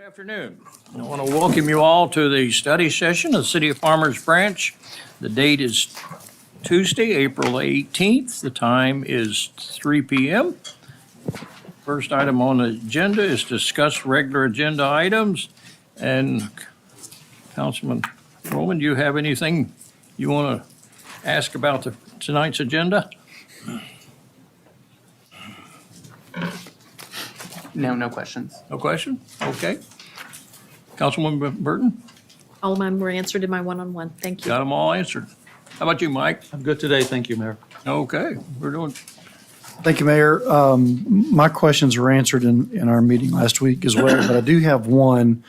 Afternoon. I want to welcome you all to the study session of the City of Farmers Branch. The date is Tuesday, April 18th. The time is 3 p.m. First item on the agenda is discuss regular agenda items. And Councilman Roman, do you have anything you want to ask about tonight's agenda? No questions. No question? Okay. Councilwoman Burton, All of mine were answered in my one-on-one. Thank you. got them all answered. How about you, Mike? I'm good today, thank you, Mayor. Okay, we're doing, Thank you, Mayor. My questions were answered in our meeting last week as well, but I do have one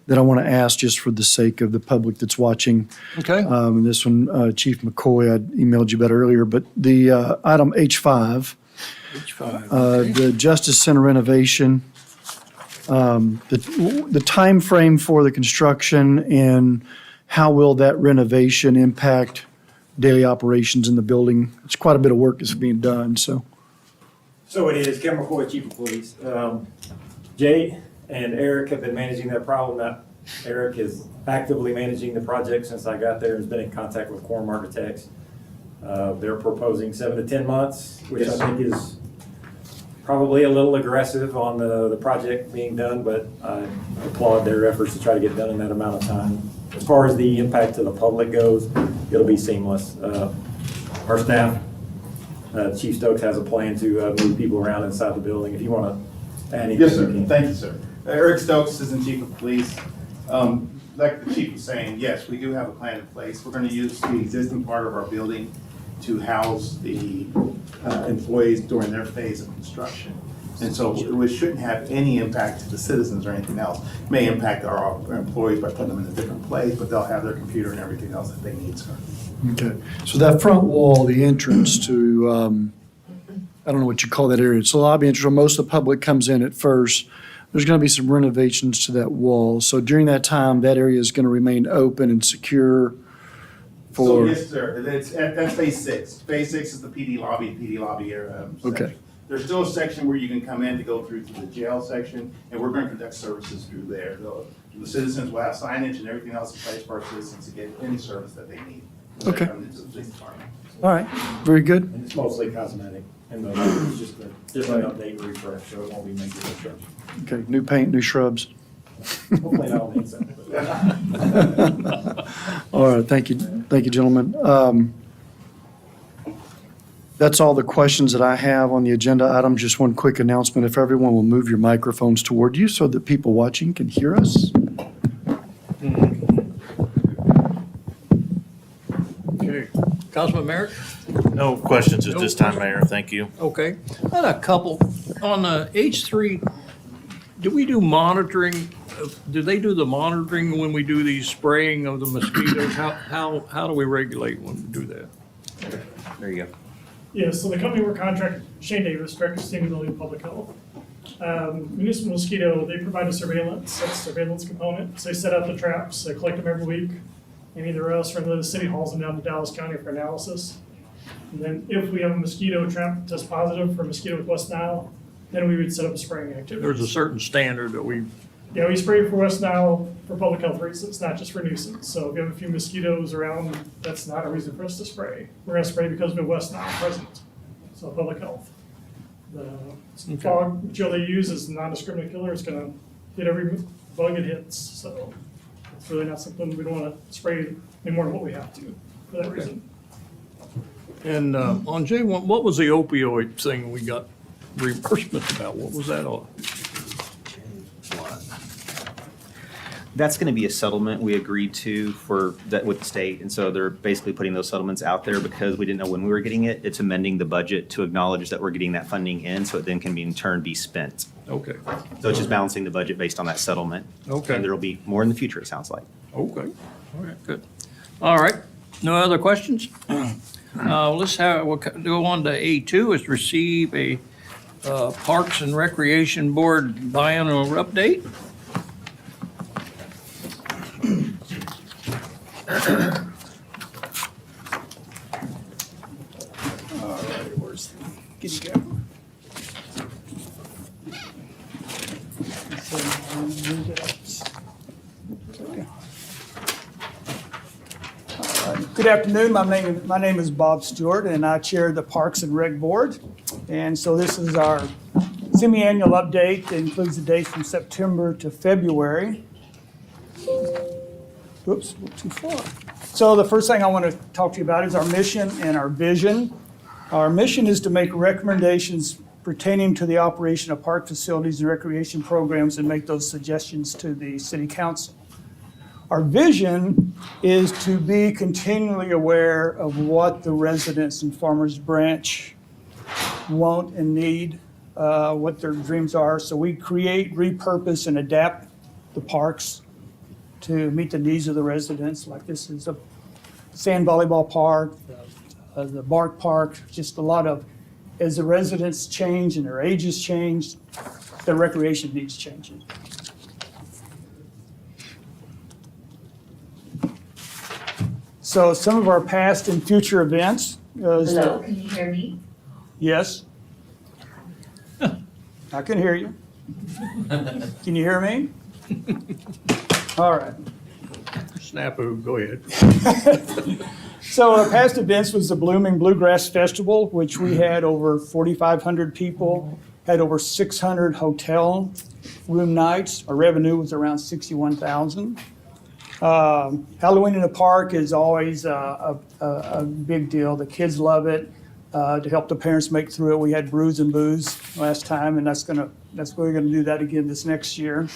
that I want to ask just for the sake of the public that's watching. okay. And this one, Chief McCoy, I emailed you about earlier, but the item H5, the Justice Center renovation, the timeframe for the construction and how will that renovation impact daily operations in the building? It's quite a bit of work that's being done, so. So it is, Kevin McCoy, Chief of Police. Jay and Eric have been managing that problem. Eric is actively managing the project since I got there, has been in contact with Quorum Architects. They're proposing 7 to 10 months, which I think is probably a little aggressive on the project being done, but I applaud their efforts to try to get done in that amount of time. As far as the impact to the public goes, it'll be seamless. Our staff, Chief Stokes has a plan to move people around inside the building. If you want to add anything. Yes, sir. you can. Thank you, sir. Eric Stokes, Assistant Chief of Police. Like the chief was saying, yes, we do have a plan in place. We're going to use the existing part of our building to house the employees during their phase of construction. And so it shouldn't have any impact to the citizens or anything else. It may impact our employees by putting them in a different place, but they'll have their computer and everything else that they need, sir. Okay, so that front wall, the entrance to, I don't know what you call that area, it's a lobby entrance, where most of the public comes in at first. There's gonna be some renovations to that wall, so during that time, that area is gonna remain open and secure So for, yes, sir, that's phase 6. Phase 6 is the PD lobby area. Okay. Section. There's still a section where you can come in to go through to the jail section, and we're going to conduct services through there. The citizens will have signage and everything else in place for our citizens to get any service that they need. when they're Okay. coming into the police department. all right, very good. And it's mostly cosmetic. And it's just an update refresh, so it won't be major construction. Okay, new paint, new shrubs. Hopefully not on the inside. but- All right, thank you, gentlemen. That's all the questions that I have on the agenda items. Just one quick announcement, if everyone will move your microphones toward you so that people watching can hear us. Okay. Councilman Merritt? No questions at this time, Mayor, thank you. Okay. I had a couple. On the H3, do we do monitoring? Do they do the monitoring when we do these spraying of the mosquitoes? How do we regulate when we do that? There you go. Yeah, so the company we're contracted, Shane Davis, Director of Sustainability and Public Health. Municipal Mosquito, they provide a surveillance, that's a surveillance component. So they set up the traps, they collect them every week, and either us or the city hauls them down to Dallas County for analysis. And then if we have a mosquito trap test positive for mosquito with West Nile, then we would set up a spraying activity. There's a certain standard that we, Yeah, we spray for West Nile for public health reasons, not just for nuisance. So if you have a few mosquitoes around, that's not a reason for us to spray. We're gonna spray because of the West Nile present, so public health. The fog material they use is non-discriminate killer, it's gonna hit every bug it hits, so it's really not something we don't wanna spray any more than what we have to, for that reason. and on J1, what was the opioid thing we got reimbursement about? What was that on? That's going to be a settlement we agreed to for that with the state. And so they're basically putting those settlements out there because we didn't know when we were getting it. It's amending the budget to acknowledge that we're getting that funding in so it then can be in turn be spent. Okay, So it's just balancing the budget based on that settlement. Okay. And there'll be more in the future, it sounds like. okay. All right, good. All right, no other questions? We'll go on to A2, is receive a Parks and Recreation Board biennial update. All right, where's the, can you go? So, move it up. Good afternoon. My name is Bob Stewart, and I chair the Parks and Rec Board. And so this is our semi-annual update that includes the dates from September to February. Oops, went too far. So the first thing I want to talk to you about is our mission and our vision. Our mission is to make recommendations pertaining to the operation of park facilities and recreation programs and make those suggestions to the city council. Our vision is to be continually aware of what the residents in Farmers Branch want and need, what their dreams are. So we create, repurpose, and adapt the parks to meet the needs of the residents. Like this is a sand volleyball park, the Bark Park, just a lot of, as the residents change and their ages change, their recreation needs changing. So some of our past and future events. Hello, can you hear me? Yes. I can hear you. Can you hear me? All right. Snafu, go ahead. So our past events was the Blooming Bluegrass Festival, which we had over 4,500 people, had over 600 hotel room nights. Our revenue was around $61,000. Halloween in the park is always a big deal. The kids love it. To help the parents make through it, we had Brews and Booze last time, and we're gonna do that again this next year.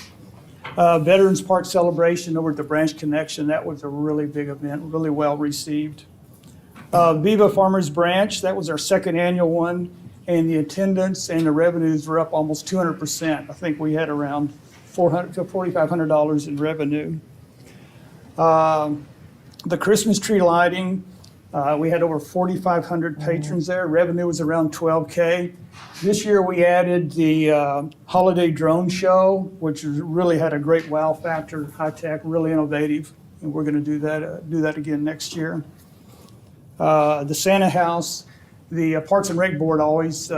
Veterans Park celebration over at the Branch Connection, that was a really big event, really well received. Viva Farmers Branch, that was our second annual one, and the attendance and the revenues were up almost 200%. I think we had around $4,500 in revenue. The Christmas tree lighting, we had over 4,500 patrons there. Revenue was around $12K. This year we added the holiday drone show, which really had a great wow factor, high tech, really innovative, and we're going to do that again next year. The Santa House, the Parks and Rec Board always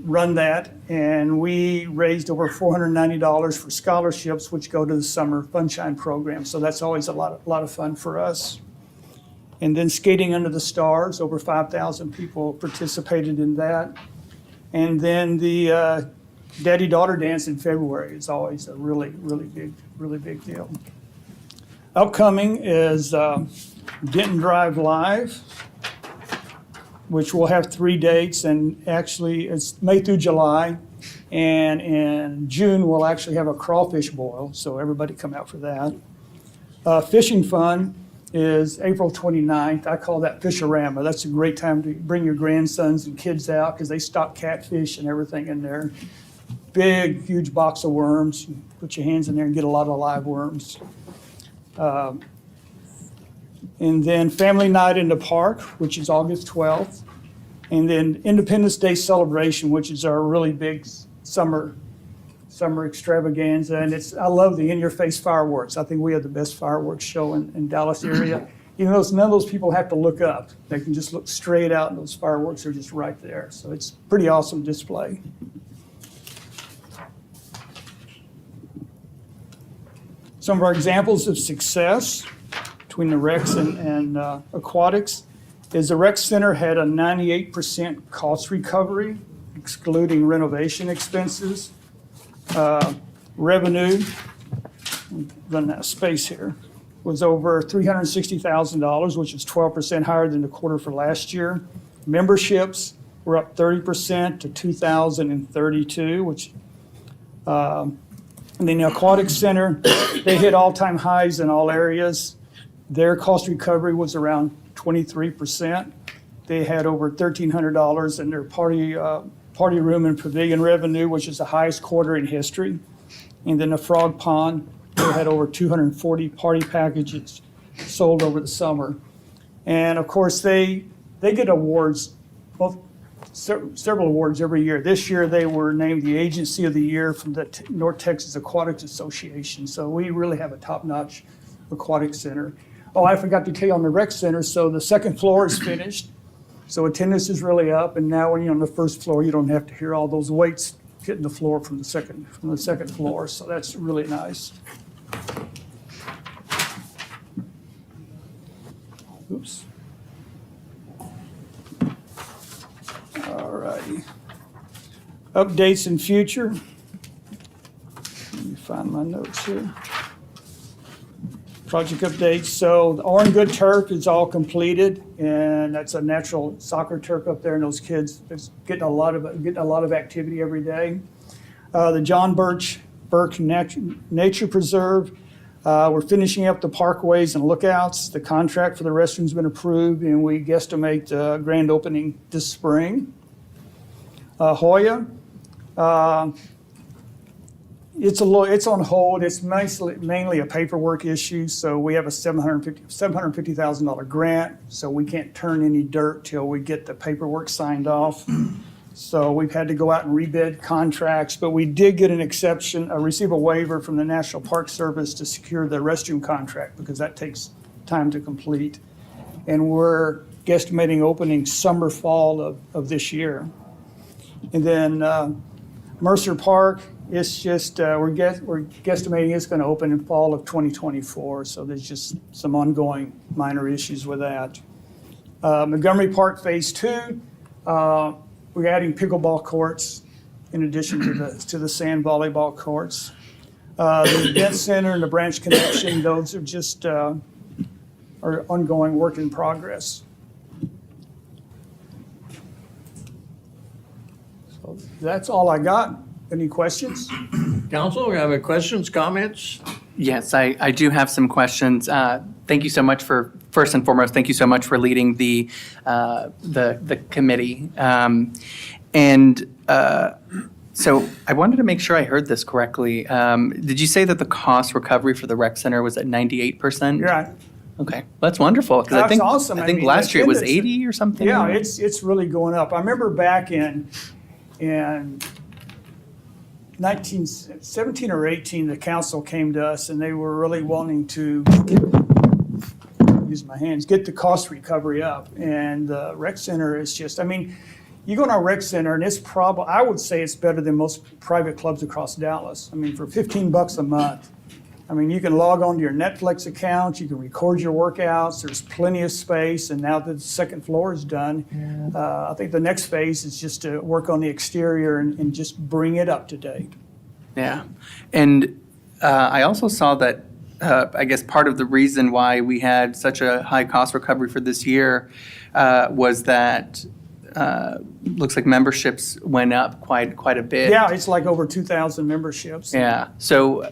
run that, and we raised over $490 for scholarships, which go to the summer Funshine program. So that's always a lot of fun for us. And then Skating Under the Stars, over 5,000 people participated in that. And then the Daddy-Daughter Dance in February is always a really big deal. Upcoming is Denton Drive Live, which will have 3 dates, and actually it's May through July. And in June, we'll actually have a crawfish boil, so everybody come out for that. Fishing Fun is April 29th. I call that Fisherama. That's a great time to bring your grandsons and kids out because they stock catfish and everything in there. Big, huge box of worms. You put your hands in there and get a lot of live worms. And then Family Night in the Park, which is August 12th. And then Independence Day Celebration, which is our really big summer extravaganza. And I love the in-your-face fireworks. I think we have the best fireworks show in Dallas area. Even though none of those people have to look up. They can just look straight out and those fireworks are just right there. So it's a pretty awesome display. Some of our examples of success between the recs and aquatics is the rec center had a 98% cost recovery, excluding renovation expenses. Revenue, run out of space here, was over $360,000, which is 12% higher than the quarter for last year. Memberships were up 30% to 2,032, which, and then the aquatic center, they hit all-time highs in all areas. Their cost recovery was around 23%. They had over $1,300 in their party room and pavilion revenue, which is the highest quarter in history. And then the Frog Pond, they had over 240 party packages sold over the summer. And of course, they get awards, several awards every year. This year, they were named the Agency of the Year from the North Texas Aquatics Association. So we really have a top-notch aquatic center. Oh, I forgot to tell you on the rec center, so the second floor is finished. So attendance is really up, and now when you're on the first floor, you don't have to hear all those weights hitting the floor from the second floor. So that's really nice. Oops. All righty. Updates in future. Let me find my notes here. Project updates. So the Oran Good turf is all completed, and that's a natural soccer turf up there, and those kids, it's getting a lot of activity every day. The John Burke Nature Preserve. We're finishing up the parkways and lookouts. The contract for the restroom's been approved, and we guesstimate grand opening this spring. Hoya, it's on hold. It's mainly a paperwork issue. So we have a $750,000 grant. So we can't turn any dirt till we get the paperwork signed off. So we've had to go out and rebid contracts, but we did get an exception, receive a waiver from the National Park Service to secure the restroom contract because that takes time to complete. And we're guesstimating opening summer, fall of this year. And then Mercer Park, it's just, we're guesstimating it's going to open in fall of 2024. So there's just some ongoing minor issues with that. Montgomery Park Phase 2, we're adding pickleball courts in addition to the sand volleyball courts. The event center and the branch connection, those are just are ongoing work in progress. So that's all I got. Any questions? Council, we have any questions, comments? Yes, I do have some questions. Thank you so much for, first and foremost, thank you so much for leading the committee. So I wanted to make sure I heard this correctly. Did you say that the cost recovery for the rec center was at 98%? You're right. Okay, that's wonderful. 'Cause That's awesome. I I think mean, last year it was attendance- 80 or something. Yeah, it's really going up. I remember back in 1917 or 18, the council came to us and they were really wanting to get the cost recovery up. And the rec center is just, I mean, you go to our rec center and it's probably, I would say it's better than most private clubs across Dallas. I mean, for $15 a month, I mean, you can log on to your Netflix account, you can record your workouts, there's plenty of space, and now that the second floor is done, I think the next phase is just to work on the exterior and just bring it up to date. Yeah, and I also saw that, I guess part of the reason why we had such a high cost recovery for this year was that looks like memberships went up quite a bit. Yeah, it's like over 2,000 memberships. Yeah, so,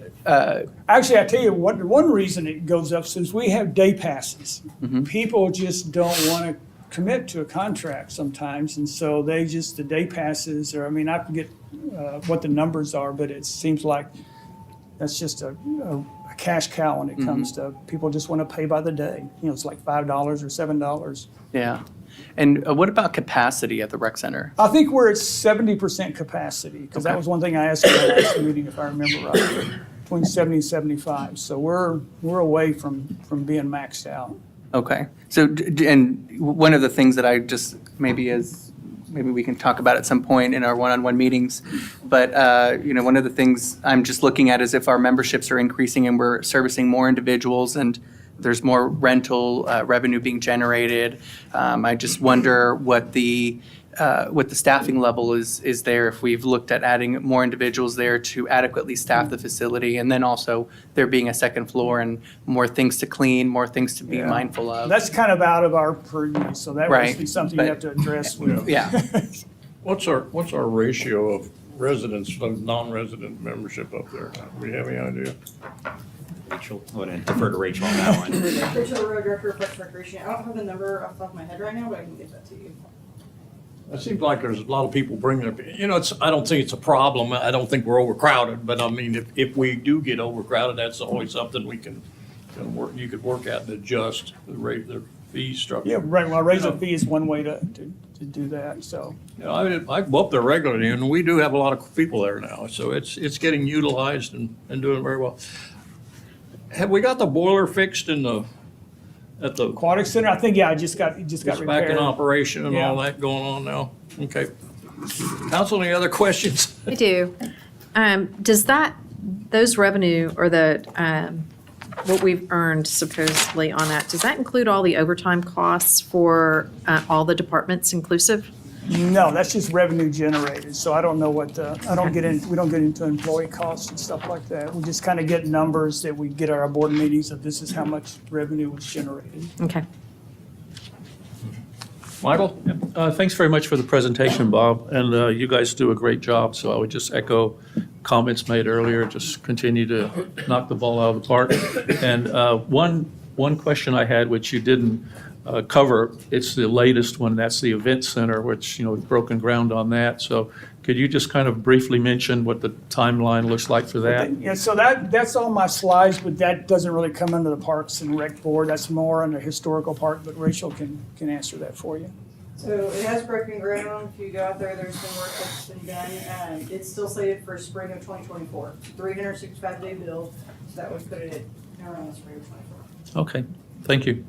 Actually, I tell you, one reason it goes up is we have day passes. Mm-hmm. People just don't want to commit to a contract sometimes, and so the day passes, or I mean, I forget what the numbers are, but it seems like that's just a cash cow when it comes to, people just want to pay by the day. You know, it's like $5 or $7. yeah. And what about capacity at the rec center? I think we're at 70% capacity, because that Okay. was one thing I asked in the last meeting, if I remember right, between 70 and 75. So we're away from being maxed out. Okay, so, and one of the things that I just, maybe we can talk about at some point in our one-on-one meetings, but, one of the things I'm just looking at is if our memberships are increasing and we're servicing more individuals and there's more rental revenue being generated. I just wonder what the staffing level is there, if we've looked at adding more individuals there to adequately staff the facility, and then also there being a second floor and more things to clean, more things to be Yeah. mindful of. That's kind of out of our purview, so that would Right, be something you but- have to address with. Yeah, What's our ratio of residents from non-resident membership up there? Do we have any idea? Rachel, I'm going to defer to Rachel on that one. Rachel, Road Director of Parks and Recreation. I don't have the number off the top of my head right now, but I can get that to you. It seems like there's a lot of people bringing up, I don't think it's a problem. I don't think we're overcrowded, but I mean, if we do get overcrowded, that's always something we can work, you could work at and adjust the fee structure. Yeah, right, well, raise the fee is one way to do that, so. I go up there regularly, and we do have a lot of people there now, so it's getting utilized and doing very well. Have we got the boiler fixed at the Aquatic Center, I think, yeah, it just got it's back in repaired. operation and all Yeah. that going on now? Okay. Council, any other questions? I do. Does those revenue or the what we've earned supposedly on that, does that include all the overtime costs for all the departments inclusive? No, that's just revenue generated, so I don't know what the, we don't get into employee costs and stuff like that. We just kind of get numbers that we get at our board meetings of this is how much revenue was generated. Okay. Michael? Thanks very much for the presentation, Bob, and you guys do a great job, so I would just echo comments made earlier, just continue to knock the ball out of the park. And one question I had, which you didn't cover, it's the latest one, that's the event center, which, we've broken ground on that. So could you just kind of briefly mention what the timeline looks like for that? Yeah, so that's on my slides, but that doesn't really come under the Parks and Rec Board. That's more under historical part, but Rachel can answer that for you. So it has broken ground. If you go out there, there's been work that's been done. It's still slated for spring of 2024. 365-day build, so that would put it around the spring of 24. Okay, thank you.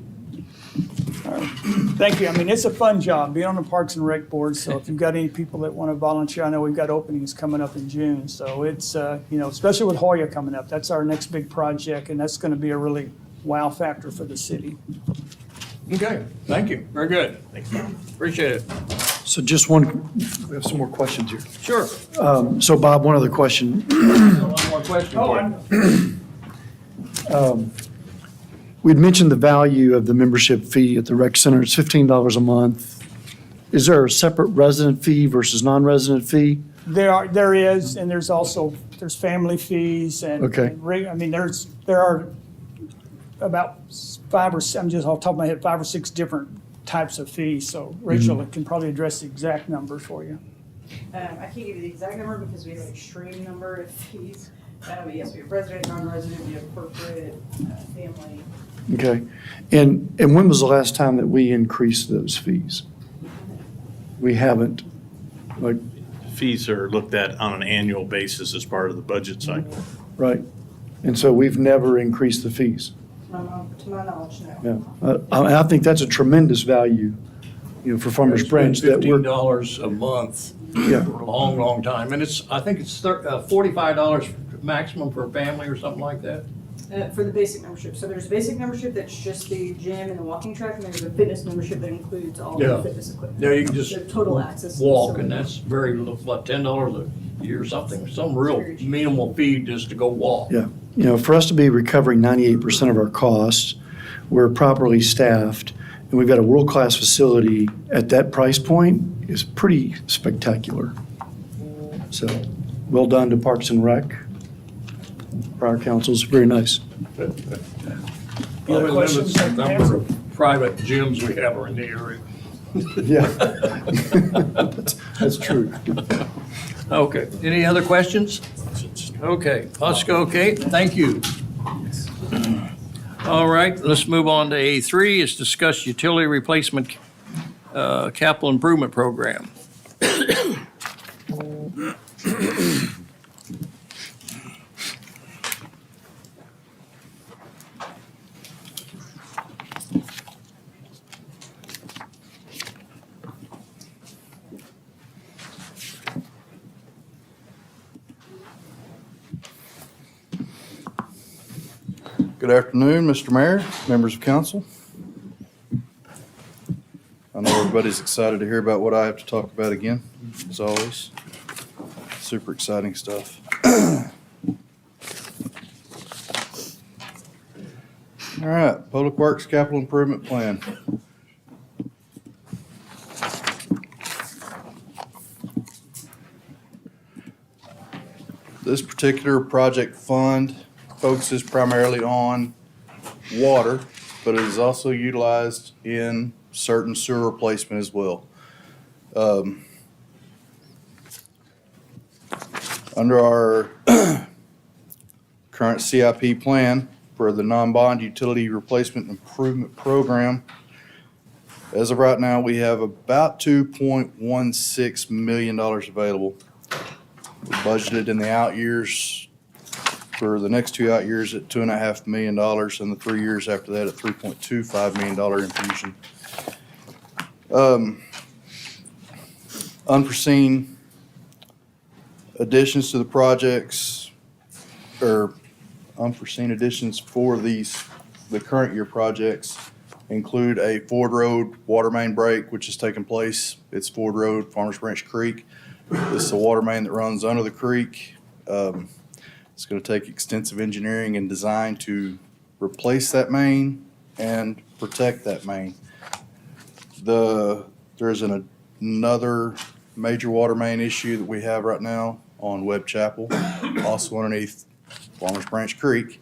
Thank you. I mean, it's a fun job, being on the Parks and Rec Board, so if you've got any people that want to volunteer, I know we've got openings coming up in June, so it's, especially with Hoya coming up, that's our next big project, and that's going to be a really wow factor for the city. Okay, thank you. Very good. Thanks. Appreciate it. So just we have some more questions here. Sure. So Bob, one other question. One more question for you. We'd mentioned the value of the membership fee at the rec center. It's $15 a month. Is there a separate resident fee versus non-resident fee? There is, and there's family fees and. Okay. I mean, there are about I'm just off the top of my head, 5 or 6 different types of fees, so Rachel can probably address the exact numbers for you. I can't give you the exact number because we have an extreme number of fees. But yes, we have resident, non-resident, we have corporate, family. Okay. And when was the last time that we increased those fees? We haven't. Like, Fees are looked at on an annual basis as part of the budget cycle. right. And so we've never increased the fees. To my knowledge, no. Yeah. I think that's a tremendous value, for Farmers Branch that we're. $15 a month Yeah. for a long, long time. And I think it's $45 maximum for a family or something like that. For the basic membership. So there's a basic membership that's just the gym and the walking track, and there's a fitness membership that includes all Yeah. the fitness equipment. Yeah, you can just So total access. to the walk, and facility. that's very little, what, $10 a year or something? Some real minimal fee just to go walk. Yeah. For us to be recovering 98% of our costs, we're properly staffed, and we've got a world-class facility at that price point is pretty spectacular. So, well done to Parks and Rec. Prior councils, very nice. Probably questions limits the I can number answer? of private gyms we have in the area. Yeah. That's true. Okay, any other questions? Okay, let's go, Kate, thank you. All right, let's move on to A3, is discuss utility replacement capital improvement program. Good afternoon, Mr. Mayor, members of council. I know everybody's excited to hear about what I have to talk about again, as always. Super exciting stuff. All right, Public Works Capital Improvement Plan. This particular project fund focuses primarily on water, but it is also utilized in certain sewer replacement as well. Under our current CIP plan for the non-bond utility replacement improvement program, as of right now, we have about $2.16 million available. We budgeted in the out years for the next 2 out years at $2.5 million, and the 3 years after that at $3.25 million infusion. Unforeseen additions to the projects, or unforeseen additions for the current year projects include a Ford Road water main break, which has taken place. It's Ford Road, Farmers Branch Creek. This is a water main that runs under the creek. It's going to take extensive engineering and design to replace that main and protect that main. There's another major water main issue that we have right now on Webb Chapel, also underneath Farmers Branch Creek.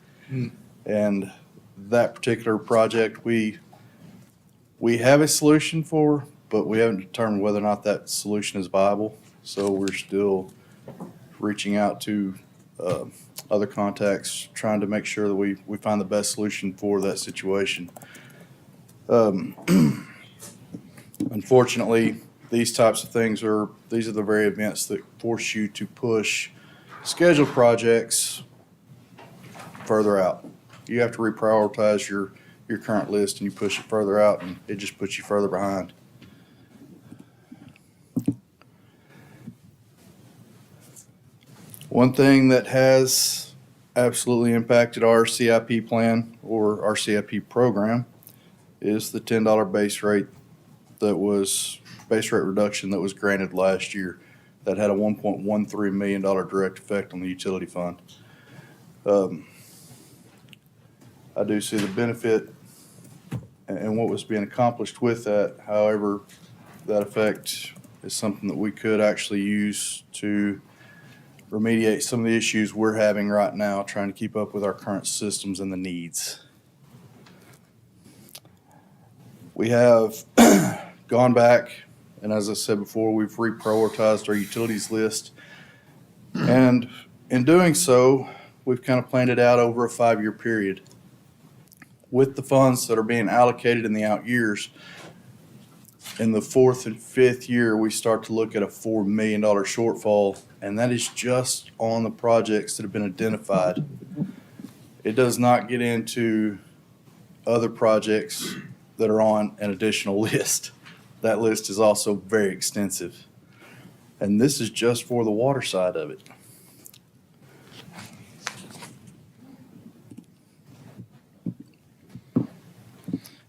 And that particular project, we have a solution for, but we haven't determined whether or not that solution is viable. So we're still reaching out to other contacts, trying to make sure that we find the best solution for that situation. Unfortunately, these types of things these are the very events that force you to push scheduled projects further out. You have to reprioritize your current list and you push it further out, and it just puts you further behind. One thing that has absolutely impacted our CIP plan or our CIP program is the $10 base rate reduction that was granted last year. That had a $1.13 million direct effect on the utility fund. I do see the benefit and what was being accomplished with that. However, that effect is something that we could actually use to remediate some of the issues we're having right now, trying to keep up with our current systems and the needs. We have gone back, and as I said before, we've reprioritized our utilities list. And in doing so, we've kind of planned it out over a 5-year period. With the funds that are being allocated in the out years, in the 4th and 5th year, we start to look at a $4 million shortfall, and that is just on the projects that have been identified. It does not get into other projects that are on an additional list. That list is also very extensive. And this is just for the water side of it.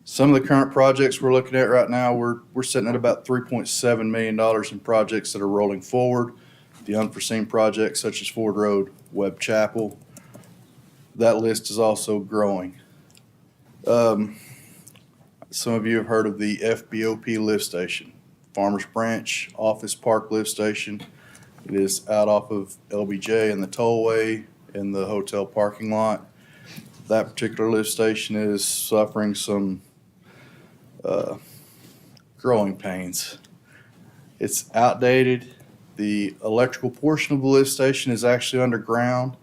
Some of the current projects we're looking at right now, we're sitting at about $3.7 million in projects that are rolling forward. The unforeseen projects such as Ford Road, Webb Chapel, that list is also growing. Some of you have heard of the FBOP lift station, Farmers Branch Office Park lift station. It is out off of LBJ and the tollway in the hotel parking lot. That particular lift station is suffering some growing pains. It's outdated. The electrical portion of the lift station is actually underground.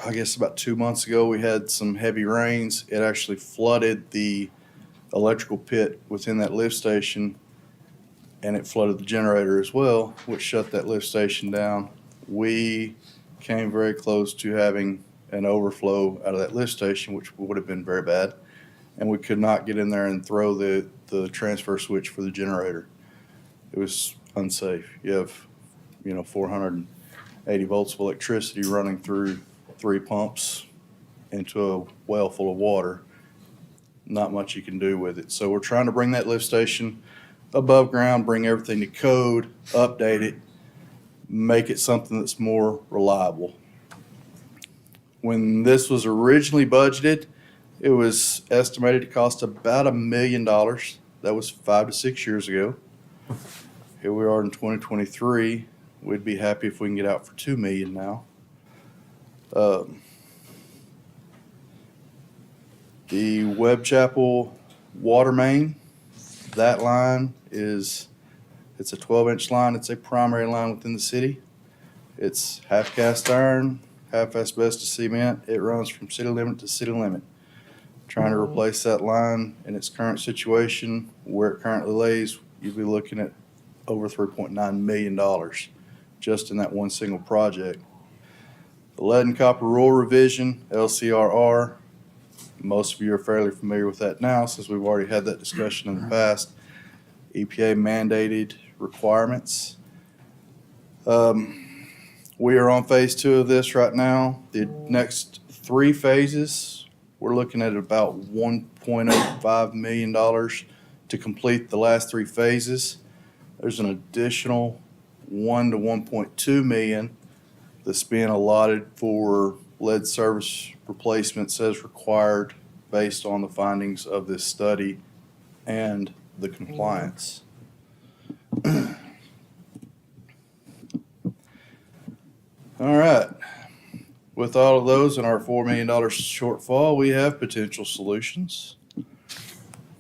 I guess about 2 months ago, we had some heavy rains. It actually flooded the electrical pit within that lift station, and it flooded the generator as well, which shut that lift station down. We came very close to having an overflow out of that lift station, which would have been very bad. And we could not get in there and throw the transfer switch for the generator. It was unsafe. You have, 480 volts of electricity running through 3 pumps into a well full of water. Not much you can do with it. So we're trying to bring that lift station above ground, bring everything to code, update it, make it something that's more reliable. When this was originally budgeted, it was estimated to cost about $1 million. That was 5 to 6 years ago. Here we are in 2023. We'd be happy if we can get out for $2 million now. The Webb Chapel water main, that line it's a 12-inch line. It's a primary line within the city. It's half cast iron, half asbestos cement. It runs from city limit to city limit. Trying to replace that line in its current situation, where it currently lays, you'd be looking at over $3.9 million just in that one single project. The lead and copper rule revision, LCRR, most of you are fairly familiar with that now since we've already had that discussion in the past. EPA mandated requirements. We are on phase 2 of this right now. The next 3 phases, we're looking at about $1.05 million to complete the last 3 phases. There's an additional 1 to 1.2 million that's being allotted for lead service replacements as required based on the findings of this study and the compliance. All right. With all of those and our $4 million shortfall, we have potential solutions.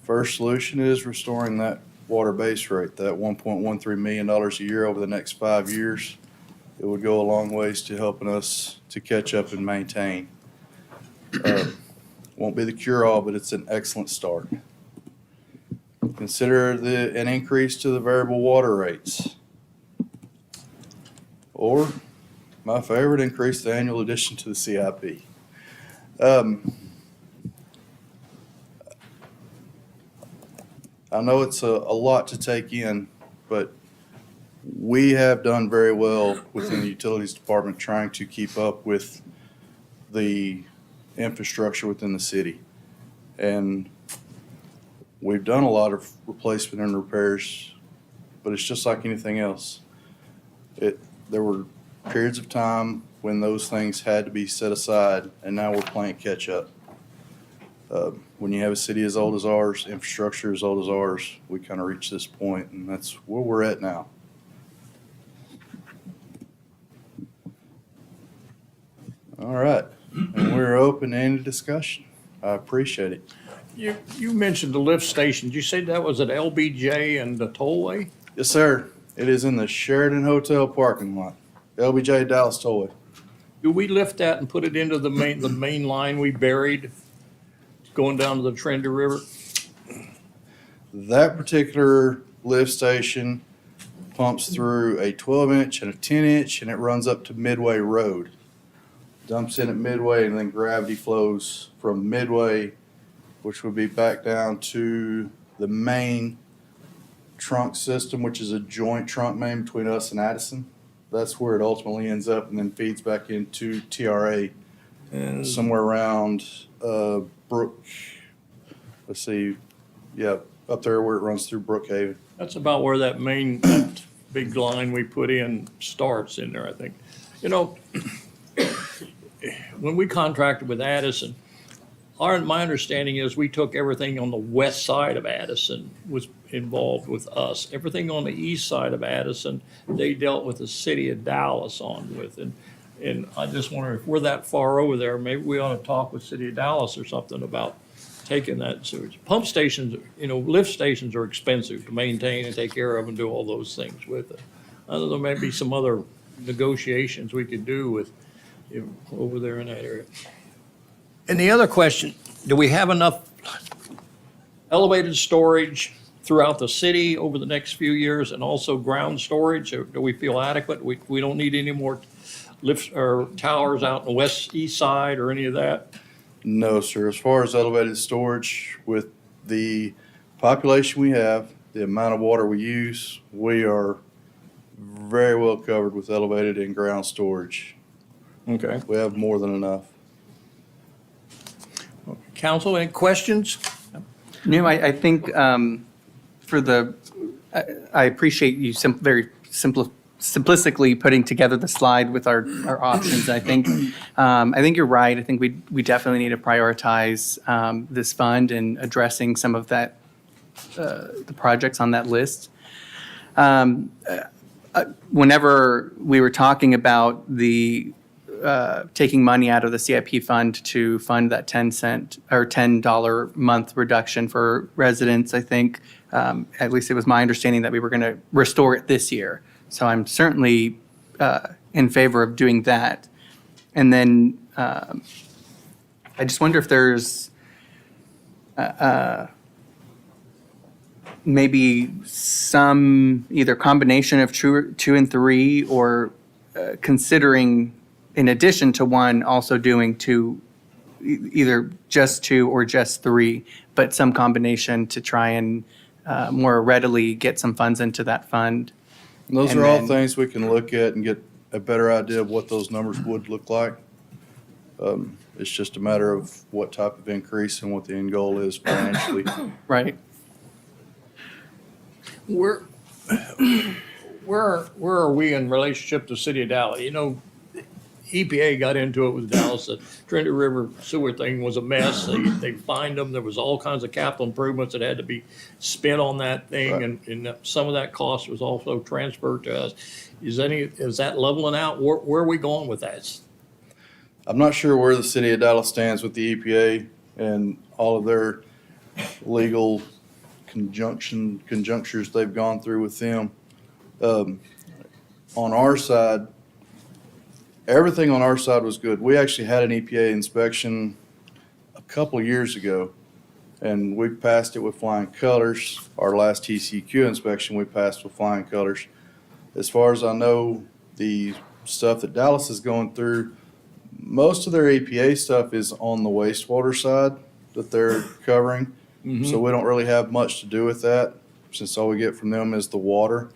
First solution is restoring that water base rate, that $1.13 million a year over the next 5 years. It would go a long ways to helping us to catch up and maintain. Won't be the cure-all, but it's an excellent start. Consider an increase to the variable water rates. Or, my favorite, increase the annual addition to the CIP. I know it's a lot to take in, but we have done very well within the utilities department trying to keep up with the infrastructure within the city. And we've done a lot of replacement and repairs, but it's just like anything else. There were periods of time when those things had to be set aside, and now we're playing catch up. When you have a city as old as ours, infrastructure as old as ours, we kind of reach this point, and that's where we're at now. All right, and we're open to any discussion. I appreciate it. You mentioned the lift station. Did you say that was at LBJ and the tollway? Yes, sir. It is in the Sheridan Hotel parking lot, LBJ Dallas Tollway. Do we lift that and put it into the main line we buried going down to the Trinity River? That particular lift station pumps through a 12-inch and a 10-inch, and it runs up to Midway Road. Dumps in at Midway, and then gravity flows from Midway, which would be back down to the main trunk system, which is a joint trunk main between us and Addison. That's where it ultimately ends up, and then feeds back into TRA somewhere around Brook. Let's see, yeah, up there where it runs through Brookhaven. That's about where that that big line we put in starts in there, I think. You know, when we contracted with Addison, my understanding is we took everything on the west side of Addison was involved with us. Everything on the east side of Addison, they dealt with the city of Dallas on with. And I just wonder if we're that far over there, maybe we ought to talk with city of Dallas or something about taking that sewage. Pump stations, lift stations are expensive to maintain and take care of and do all those things with it. I don't know, maybe some other negotiations we could do with over there in that area. And the other question, do we have enough elevated storage throughout the city over the next few years and also ground storage? Or do we feel adequate? We don't need any more lifts or towers out in the east side or any of that? No, sir. As far as elevated storage, with the population we have, the amount of water we use, we are very well covered with elevated and ground storage. Okay. We have more than enough. Council, any questions? No, I think I appreciate you very simplistically putting together the slide with our options. I think you're right. I think we definitely need to prioritize this fund and addressing some of that, the projects on that list. Whenever we were talking about the taking money out of the CIP fund to fund that 10-cent or $10 month reduction for residents, I think, at least it was my understanding that we were going to restore it this year. So I'm certainly in favor of doing that. And then I just wonder if there's maybe some either combination of 2 and 3 or considering in addition to 1, also doing 2, either just 2 or just 3, but some combination to try and more readily get some funds into that fund. And those are all things we can look at and get a better idea of what those numbers would look like. It's just a matter of what type of increase and what the end goal is financially. Right. Where are we in relationship to the city of Dallas? You know, EPA got into it with Dallas. The Trinity River sewer thing was a mess. They fined them. There was all kinds of capital improvements that had to be spent on that thing, Right. and some of that cost was also transferred to us. Is that leveling out? Where are we going with that? I'm not sure where the city of Dallas stands with the EPA and all of their legal conjunctures they've gone through with them. On our side, everything on our side was good. We actually had an EPA inspection a couple years ago, and we passed it with flying colors. Our last TCQ inspection, we passed with flying colors. As far as I know, the stuff that Dallas is going through, most of their EPA stuff is on the wastewater side that they're covering. So we don't really have much to do with that, since all we get from them is the water.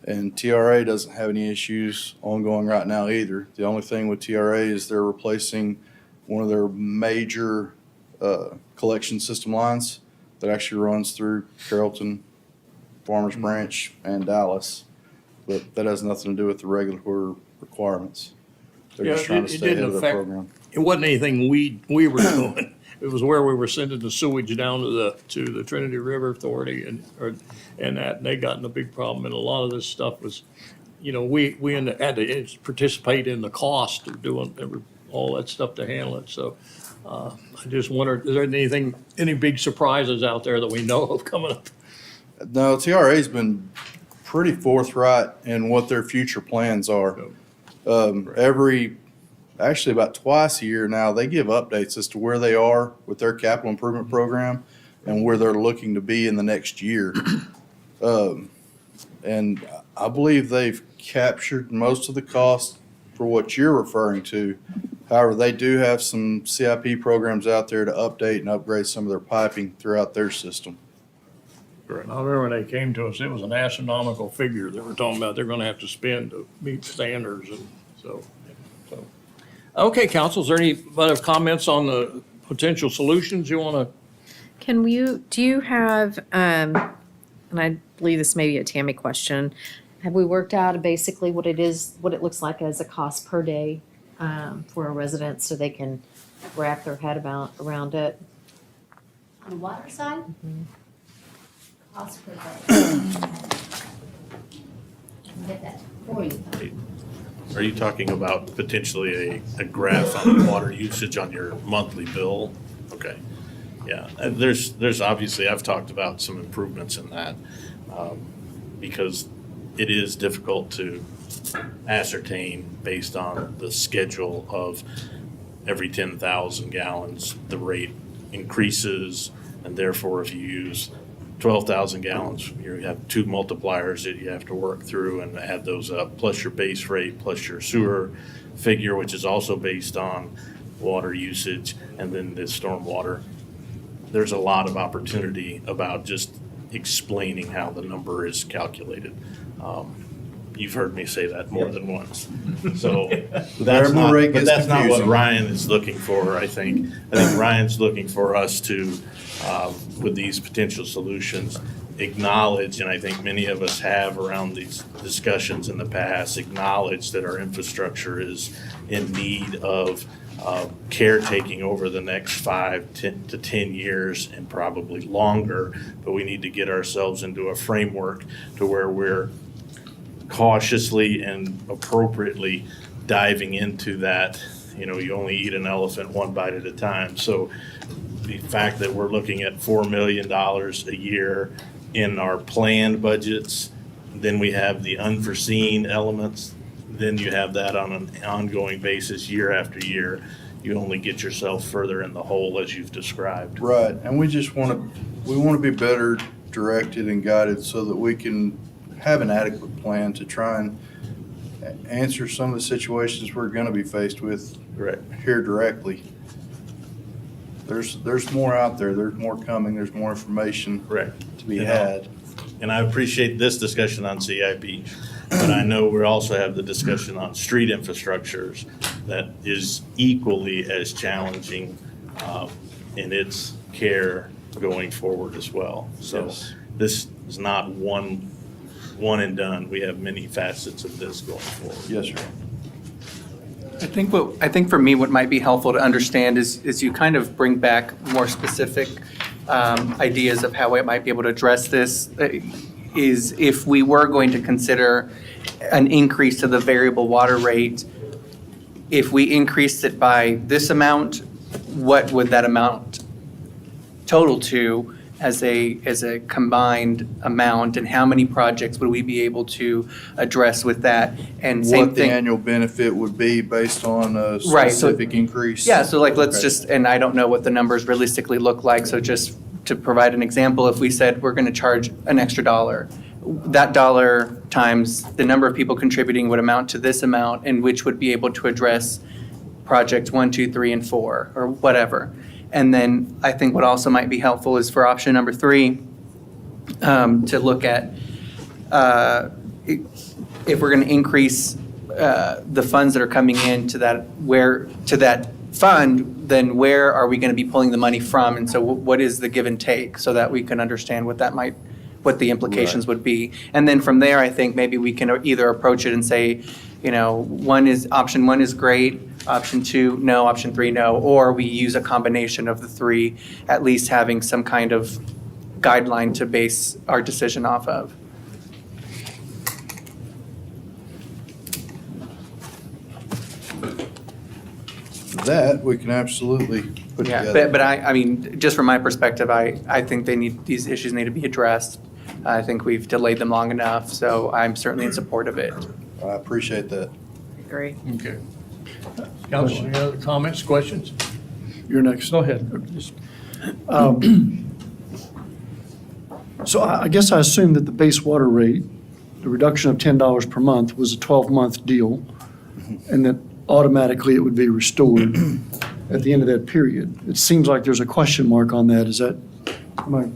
And TRA doesn't have any issues ongoing right now either. The only thing with TRA is they're replacing one of their major collection system lines that actually runs through Carrollton, Farmers Branch, and Dallas. But that has nothing to do with the regulatory requirements. They're just Yeah, trying to it stay ahead didn't of the affect- program. It wasn't anything we were doing. It was where we were sending the sewage down to the Trinity River Authority and they got in a big problem. And a lot of this stuff was, you know, we had to participate in the cost of doing all that stuff to handle it. So I just wondered, is there any big surprises out there that we know of coming up? No, TRA's been pretty forthright in what their future plans are. Actually about twice a year now, they give updates as to where they are with their capital improvement program and where they're looking to be in the next year. And I believe they've captured most of the cost for what you're referring to. However, they do have some CIP programs out there to update and upgrade some of their piping throughout their system. I remember when they came to us, it was an astronomical figure that we're talking about they're gonna have to spend to meet standards and so. Okay, council, is there any other comments on the potential solutions you wanna? Do you have, and I believe this may be a Tammy question, have we worked out basically what it looks like as a cost per day for a resident so they can wrap their head around it? On the water side? Cost per day. Get that for you. Are you talking about potentially a graph on water usage on your monthly bill? Okay, yeah, and there's obviously, I've talked about some improvements in that, because it is difficult to ascertain based on the schedule of every 10,000 gallons, the rate increases, and therefore if you use 12,000 gallons, you have two multipliers that you have to work through and add those up, plus your base rate, plus your sewer figure, which is also based on water usage, and then the stormwater. There's a lot of opportunity about just explaining how the number is calculated. You've heard me say that more than once. So that's Variable not, rate but gets that's not what confusing. Ryan is looking for, I think. I think Ryan's looking for us to, with these potential solutions, acknowledge, and I think many of us have around these discussions in the past, acknowledge that our infrastructure is in need of caretaking over the next 5 to 10 years and probably longer, but we need to get ourselves into a framework to where we're cautiously and appropriately diving into that. You know, you only eat an elephant one bite at a time. So the fact that we're looking at $4 million a year in our planned budgets, then we have the unforeseen elements, then you have that on an ongoing basis year after year. You only get yourself further in the hole as you've described. Right, and we just want to be better directed and guided so that we can have an adequate plan to try and answer some of the situations we're going to be faced with here directly. There's more out there. There's more coming. There's more information to be had. And I appreciate this discussion on CIP. But I know we also have the discussion on street infrastructures that is equally as challenging in its care going forward as well. So Yes. this is not one and done. We have many facets of this going forward. Yes, sir. I think for me, what might be helpful to understand is you kind of bring back more specific ideas of how we might be able to address this. Is if we were going to consider an increase to the variable water rate, if we increased it by this amount, what would that amount total to as a combined amount, and how many projects would we be able to address with that? And same What the thing. annual benefit would be based on a Right, so- specific increase? Yeah, so like, let's Okay. just, and I don't know what the numbers realistically look like, so just to provide an example, if we said we're gonna charge an extra $1, that dollar times the number of people contributing would amount to this amount, and which would be able to address projects 1, 2, 3, and 4, or whatever. And then I think what also might be helpful is for option number 3, to look at, if we're gonna increase the funds that are coming in to that fund, then where are we going to be pulling the money from? And so what is the give and take, so that we can understand what the implications would be. And then from there, I think maybe we can either approach it and say, option 1 is great, option 2, no, option 3, no, or we use a combination of the 3, at least having some kind of guideline to base our decision off of. That, we can absolutely put Yeah, together. but I mean, just from my perspective, I think these issues need to be addressed. I think we've delayed them long enough, so I'm certainly in support of it. I appreciate that. Great. Okay. Council, any other comments, questions? You're next. Go ahead. So I guess I assumed that the base water rate, the reduction of $10 per month, was a 12-month deal, and that automatically it would be restored at the end of that period. It seems like there's a question mark on that. Am I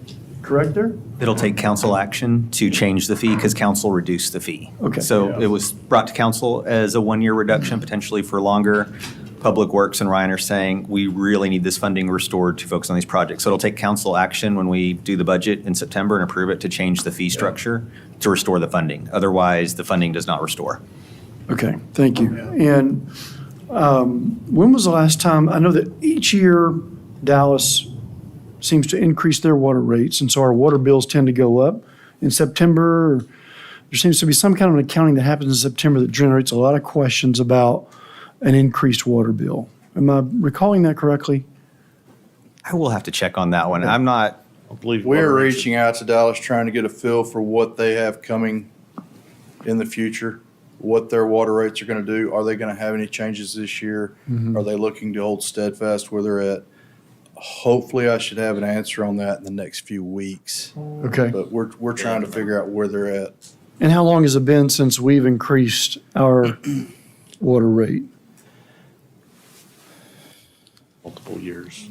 correct there? It'll take council action to change the fee because council reduced the fee. Okay. So it was brought to council as a 1-year reduction, potentially for longer. Public Works and Ryan are saying, we really need this funding restored to focus on these projects. So it'll take council action when we do the budget in September and approve it to change the fee structure to restore the funding. Otherwise, the funding does not restore. Okay, thank you. And when was the last time, I know that each year Dallas seems to increase their water rates, and so our water bills tend to go up. In September, there seems to be some kind of an accounting that happens in September that generates a lot of questions about an increased water bill. Am I recalling that correctly? I will have to check on that one. I'm not, I believe We're water rates- reaching out to Dallas, trying to get a feel for what they have coming in the future, what their water rates are going to do. Are they going to have any changes this year? Are they looking to hold steadfast where they're at? Hopefully, I should have an answer on that in the next few weeks. Okay. But we're trying to figure out where they're at. And how long has it been since we've increased our water rate? multiple years.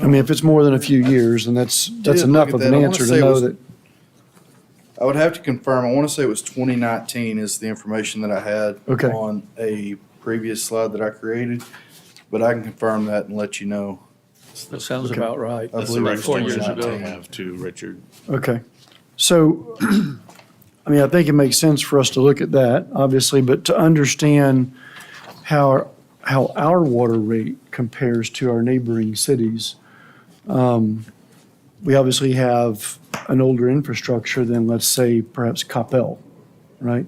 I mean, if it's more than a few years, then that's Did enough look at of that. an I wanna answer say to it know was- that. I would have to confirm. I want to say it was 2019 is the information that I had Okay. on a previous slide that I created. But I can confirm that and let you know. That sounds about right. I That's the believe right it was 4 years statement ago. to have too, Richard. Okay. So, I mean, I think it makes sense for us to look at that, obviously, but to understand how our water rate compares to our neighboring cities. We obviously have an older infrastructure than, let's say, perhaps Coppell, right?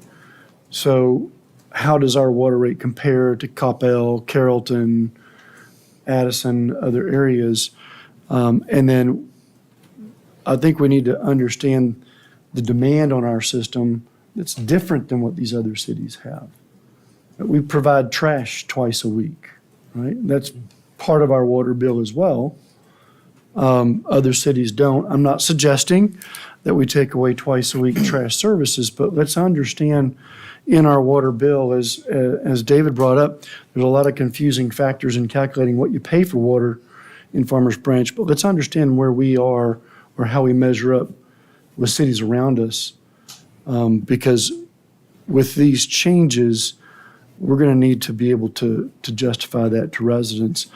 So how does our water rate compare to Coppell, Carrollton, Addison, other areas? And then I think we need to understand the demand on our system that's different than what these other cities have. We provide trash twice a week, right? That's part of our water bill as well. Other cities don't. I'm not suggesting that we take away twice a week trash services, but let's understand in our water bill, as David brought up, there's a lot of confusing factors in calculating what you pay for water in Farmers Branch, but let's understand where we are or how we measure up with cities around us. Because with these changes, we're going to need to be able to justify that to residents.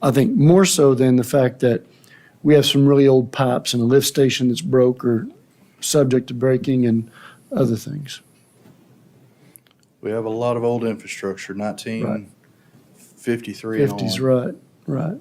I think more so than the fact that we have some really old pipes and a lift station that's broke or subject to breaking and other things. We have a lot of old infrastructure, 1953 and on. 50s, right, right.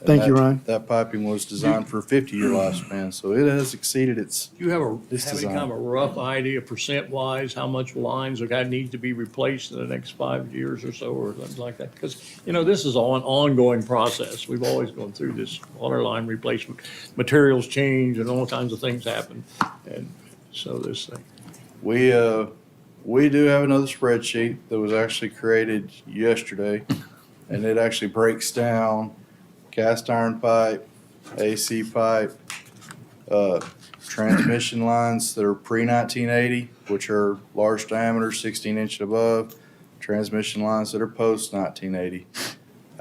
Thank you, That- Ryan. That piping was designed for a 50-year lifespan, so it has exceeded its, Do you have This any design. kind of a rough idea, percent-wise, how much lines are going to need to be replaced in the next 5 years or so, or something like that? Because, this is an ongoing process. We've always gone through this water line replacement. Materials change and all kinds of things happen. And so this thing, we do have another spreadsheet that was actually created yesterday, and it actually breaks down cast iron pipe, AC pipe, transmission lines that are pre-1980, which are large diameter, 16-inch and above, transmission lines that are post-1980.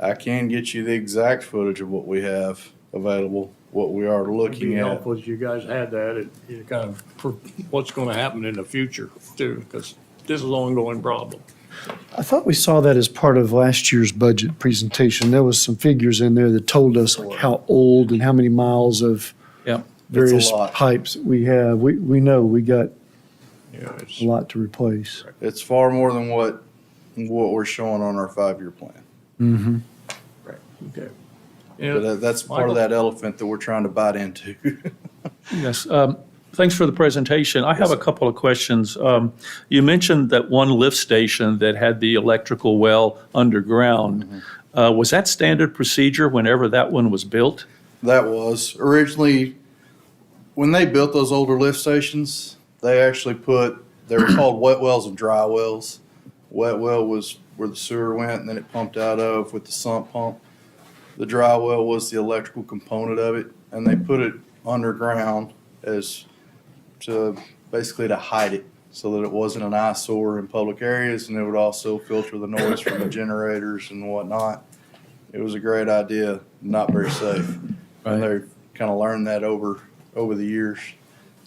I can get you the exact footage of what we have available, what we are it'd be looking at. helpful if you guys had that, it kind of, for what's going to happen in the future too, because this is an ongoing problem. I thought we saw that as part of last year's budget presentation. There was some figures in there that told us like how old and how many miles of Yeah. various lot. pipes we have. We know we got Yeah, it's. a lot to replace. It's far more than what we're showing on our 5-year plan. Mm-hmm. Right, okay. But Yeah, that's part of that elephant that we're trying to bite into. Yes, thanks for the presentation. I have a couple of questions. You mentioned that one lift station that had the electrical well underground. Was that standard procedure whenever that one was built? That was originally, when they built those older lift stations, they actually they were called wet wells and dry wells. Wet well was where the sewer went and then it pumped out of with the sump pump. The dry well was the electrical component of it, and they put it underground basically to hide it so that it wasn't an eyesore in public areas, and it would also filter the noise from the generators and whatnot. It was a great idea, not very safe. And they kind of learned that over the years.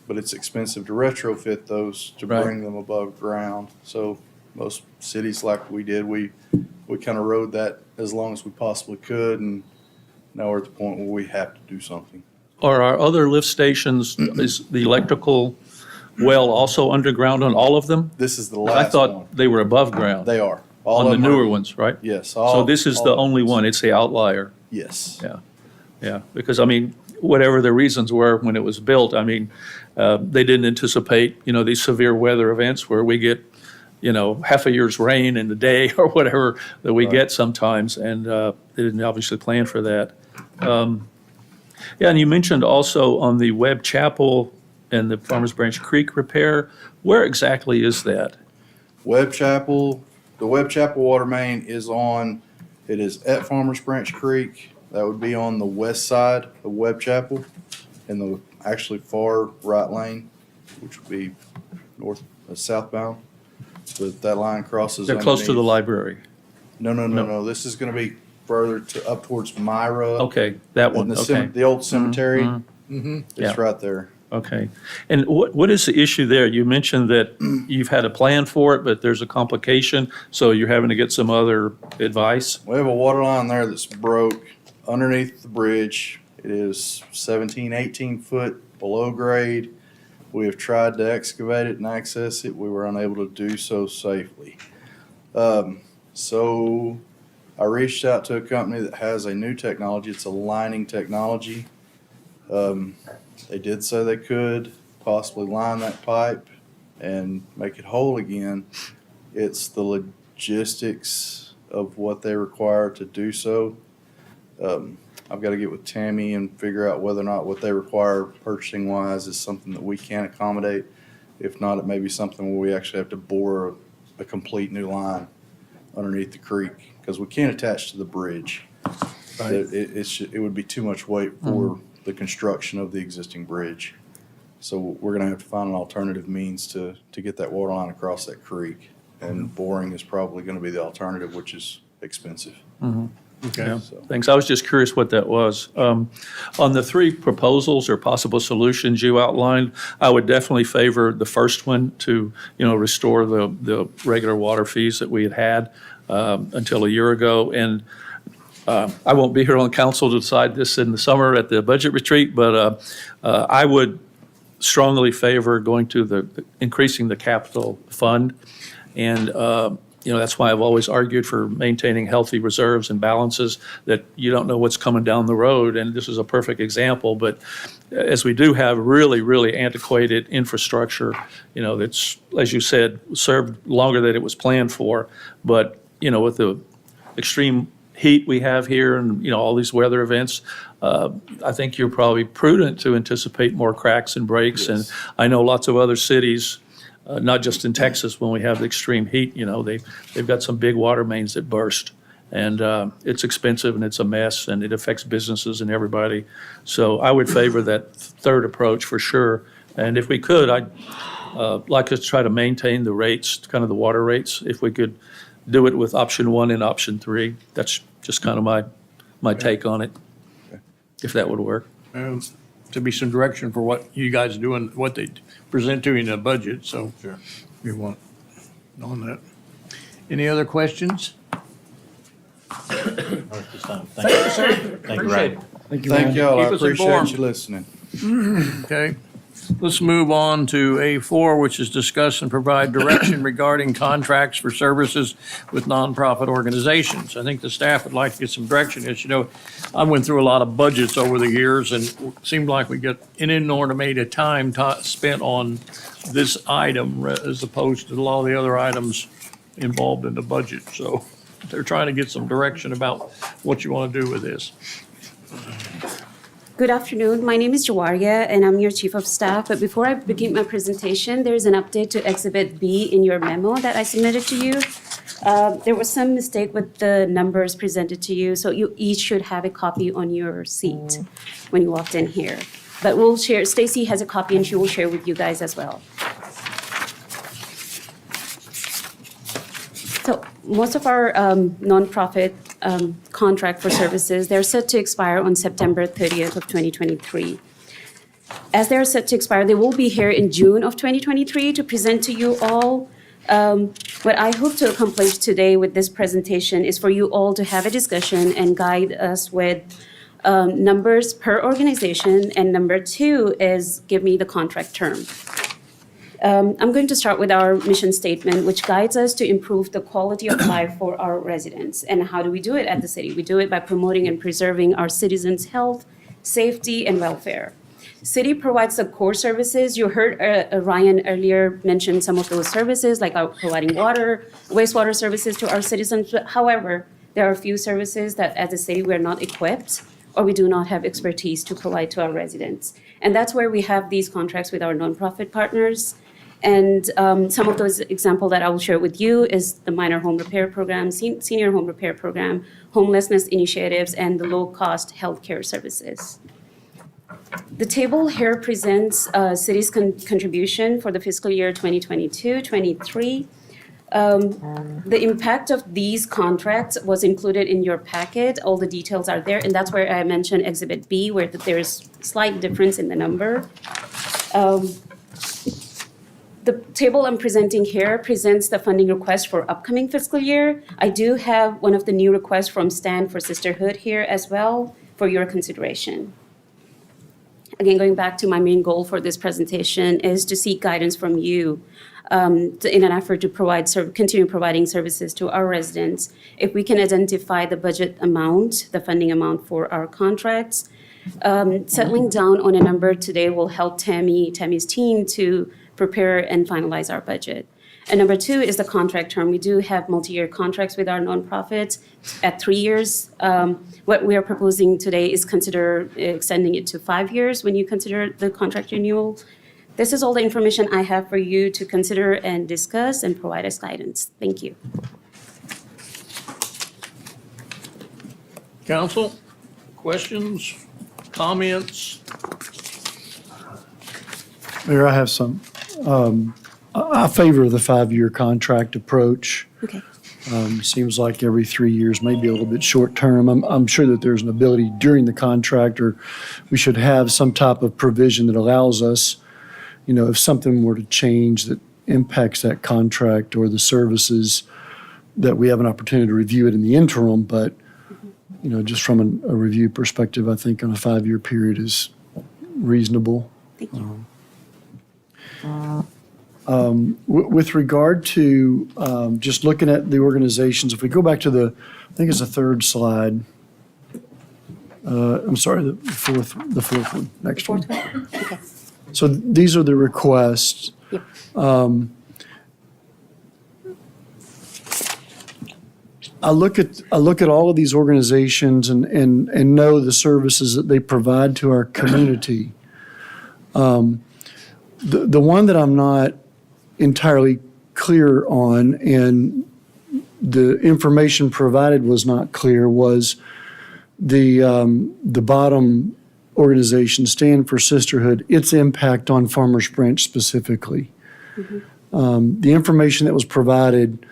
But it's expensive to retrofit those to Right. bring them above ground. So most cities like we did, we kind of rode that as long as we possibly could, and now we're at the point where we have to do something. Are our other lift stations, is the electrical well also underground on all of them? This is the I last one. thought they were above ground They are. All on of the them are- newer ones, right? Yes. So this is the only one, it's the outlier. Yes. Yeah, because whatever the reasons were when it was built, they didn't anticipate, these severe weather events where we get, half a year's rain in a day or whatever that we get sometimes, and they didn't obviously plan for that. Yeah, and you mentioned also on the Webb Chapel and the Farmers Branch Creek repair, where exactly is that? Webb Chapel, the Webb Chapel water main is at Farmers Branch Creek. That would be on the west side of Webb Chapel in the actually far right lane, which would be southbound. But that line crosses They're close to the underneath. library. No. This is gonna be further up towards Myra. Okay, that And one, okay. the old cemetery. Yeah. It's right there. Okay. And what is the issue there? You mentioned that you've had a plan for it, but there's a complication, so you're having to get some other advice? We have a water line there that's broke underneath the bridge. It is 17, 18 foot below grade. We have tried to excavate it and access it. We were unable to do so safely. So I reached out to a company that has a new technology. It's a lining technology. They did say they could possibly line that pipe and make it whole again. It's the logistics of what they require to do so. I've got to get with Tammy and figure out whether or not what they require purchasing wise is something that we can accommodate. If not, it may be something where we actually have to bore a complete new line underneath the creek, because we can't attach to the bridge. It would be too much weight for the construction of the existing bridge. So we're gonna have to find an alternative means to get that water line across that creek. And boring is probably gonna be the alternative, which is expensive. Okay. Thanks. I was just curious what that was. On the three proposals or possible solutions you outlined, I would definitely favor the first one to, restore the regular water fees that we had until a year ago. And I won't be here on council to decide this in the summer at the budget retreat, but I would strongly favor going to increasing the capital fund. And that's why I've always argued for maintaining healthy reserves and balances, that you don't know what's coming down the road, and this is a perfect example. But as we do have really, really antiquated infrastructure, that's, as you said, served longer than it was planned for. But, with the extreme heat we have here and, all these weather events, I think you're probably prudent to anticipate more cracks and breaks. And I know lots of other cities, not just in Texas, when we have the extreme heat, they've got some big water mains that burst. And it's expensive and it's a mess and it affects businesses and everybody. So I would favor that third approach for sure. And if we could, I'd like us to try to maintain the rates, kind of the water rates. If we could do it with option 1 and option 3, that's just kind of my take on it, if that would work. To be some direction for what you guys do and what they present to you in the budget, so. Sure. You want on that. Any other questions? Thank you, sir. Thank you, Ryan. Thank y'all. I Keep us appreciate informed. you listening. Okay. Let's move on to A4, which is discuss and provide direction regarding contracts for services with nonprofit organizations. I think the staff would like to get some direction. As you know, I went through a lot of budgets over the years, and it seemed like we get an inordinate time spent on this item as opposed to a lot of the other items involved in the budget. So they're trying to get some direction about what you want to do with this. Good afternoon. My name is Jawaria, and I'm your Chief of Staff. But before I begin my presentation, there's an update to Exhibit B in your memo that I submitted to you. There was some mistake with the numbers presented to you, so you each should have a copy on your seat when you walked in here. But we'll share, Stacy has a copy and she will share with you guys as well. So most of our nonprofit contract for services, they're set to expire on September 30th of 2023. As they're set to expire, they will be here in June of 2023 to present to you all. What I hope to accomplish today with this presentation is for you all to have a discussion and guide us with numbers per organization, and number 2 is give me the contract term. I'm going to start with our mission statement, which guides us to improve the quality of life for our residents. And how do we do it at the city? We do it by promoting and preserving our citizens' health, safety, and welfare. City provides the core services. You heard Ryan earlier mention some of those services, like providing water, wastewater services to our citizens. However, there are a few services that as a city we're not equipped or we do not have expertise to provide to our residents. And that's where we have these contracts with our nonprofit partners. And some of those examples that I will share with you is the minor home repair program, senior home repair program, homelessness initiatives, and the low-cost healthcare services. The table here presents city's contribution for the fiscal year 2022-23. The impact of these contracts was included in your packet. All the details are there, and that's where I mentioned Exhibit B, where there's slight difference in the number. The table I'm presenting here presents the funding request for upcoming fiscal year. I do have one of the new requests from Stand for Sisterhood here as well for your consideration. Again, going back to my main goal for this presentation is to seek guidance from you in an effort to continue providing services to our residents. If we can identify the budget amount, the funding amount for our contracts, settling down on a number today will help Tammy's team to prepare and finalize our budget. And number 2 is the contract term. We do have multi-year contracts with our nonprofits at 3 years. What we are proposing today is consider extending it to 5 years when you consider the contract renewal. This is all the information I have for you to consider and discuss and provide us guidance. Thank you. Council, questions, comments? Mayor, I have some. I favor the 5-year contract approach. Okay. Seems like every 3 years, maybe a little bit short term. I'm sure that there's an ability during the contract, or we should have some type of provision that allows us, if something were to change that impacts that contract or the services, that we have an opportunity to review it in the interim. But, just from a review perspective, I think on a 5-year period is reasonable. Thank you. With regard to just looking at the organizations, if we go back to I think it's the third slide. I'm sorry, the fourth one, next one. Okay. So these are the requests. Yep. I look at all of these organizations and know the services that they provide to our community. The one that I'm not entirely clear on, and the information provided was not clear, was the bottom organization, Stand for Sisterhood, its impact on Farmers Branch specifically. The information that was provided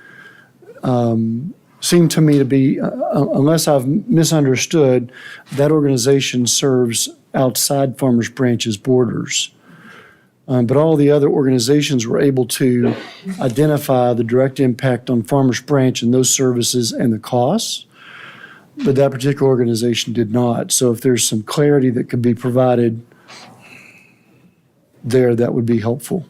seemed to me to be, unless I've misunderstood, that organization serves outside Farmers Branch's borders. But all the other organizations were able to identify the direct impact on Farmers Branch and those services and the costs, but that particular organization did not. So if there's some clarity that could be provided there, that would be helpful.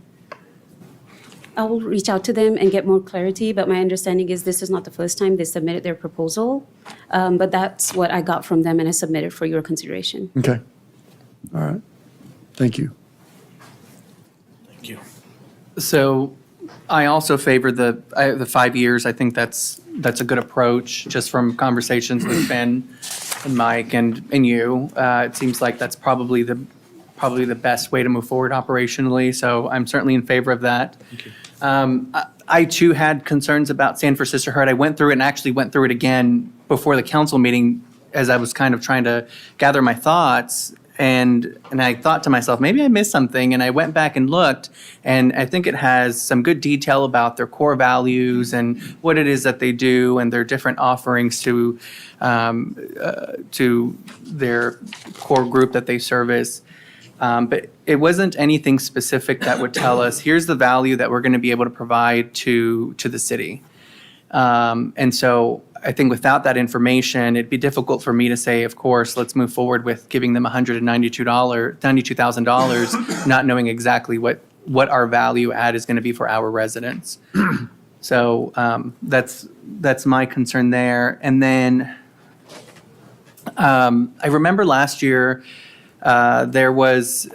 I will reach out to them and get more clarity, but my understanding is this is not the first time they submitted their proposal. But that's what I got from them, and I submitted for your consideration. Okay. All right. Thank you. Thank you. So I also favor the 5 years. I think that's a good approach, just from conversations with Ben and Mike and you. It seems like that's probably the best way to move forward operationally, so I'm certainly in favor of that. I too had concerns about Stand for Sisterhood. I went through it and actually went through it again before the council meeting as I was kind of trying to gather my thoughts. And I thought to myself, maybe I missed something, and I went back and looked, and I think it has some good detail about their core values and what it is that they do and their different offerings to their core group that they service. But it wasn't anything specific that would tell us, here's the value that we're going to be able to provide to the city. And so I think without that information, it'd be difficult for me to say, of course, let's move forward with giving them $92,000, not knowing exactly what our value add is going to be for our residents. So that's my concern there. And then I remember last year, there was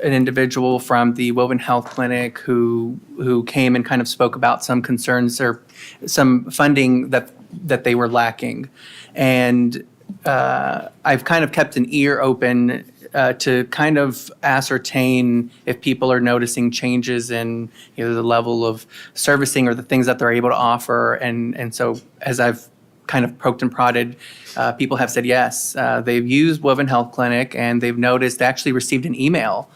an individual from the Woven Health Clinic who came and kind of spoke about some concerns or some funding that they were lacking. And I've kind of kept an ear open to kind of ascertain if people are noticing changes in either the level of servicing or the things that they're able to offer. And so as I've kind of poked and prodded, people have said yes. They've used Woven Health Clinic, and they've noticed, they actually received an email,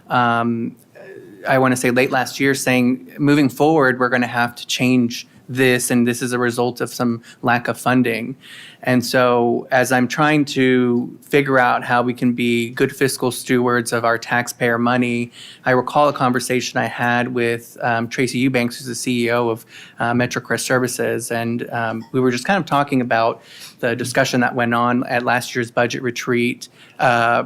I want to say late last year, saying, moving forward, we're going to have to change this, and this is a result of some lack of funding. And so as I'm trying to figure out how we can be good fiscal stewards of our taxpayer money, I recall a conversation I had with Tracy Eubanks, who's the CEO of MetroCrest Services, and we were just kind of talking about the discussion that went on at last year's budget retreat, at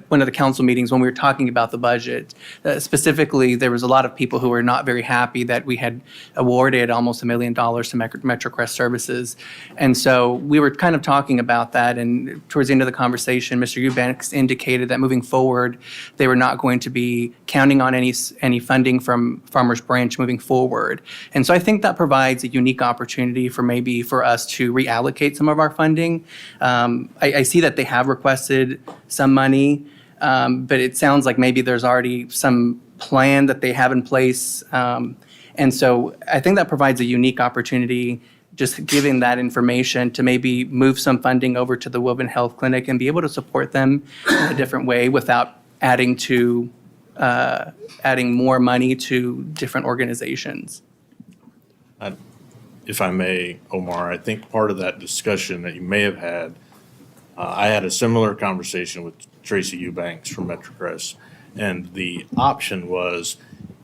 one of the council meetings when we were talking about the budget. Specifically, there was a lot of people who were not very happy that we had awarded almost $1 million to MetroCrest Services. And so we were kind of talking about that, and towards the end of the conversation, Mr. Eubanks indicated that moving forward, they were not going to be counting on any funding from Farmers Branch moving forward. And so I think that provides a unique opportunity for us to reallocate some of our funding. I see that they have requested some money, but it sounds like maybe there's already some plan that they have in place. And so I think that provides a unique opportunity, just giving that information, to maybe move some funding over to the Woven Health Clinic and be able to support them in a different way without adding more money to different organizations. If I may, Omar, I think part of that discussion that you may have had, I had a similar conversation with Tracy Eubanks from MetroCrest, and the option was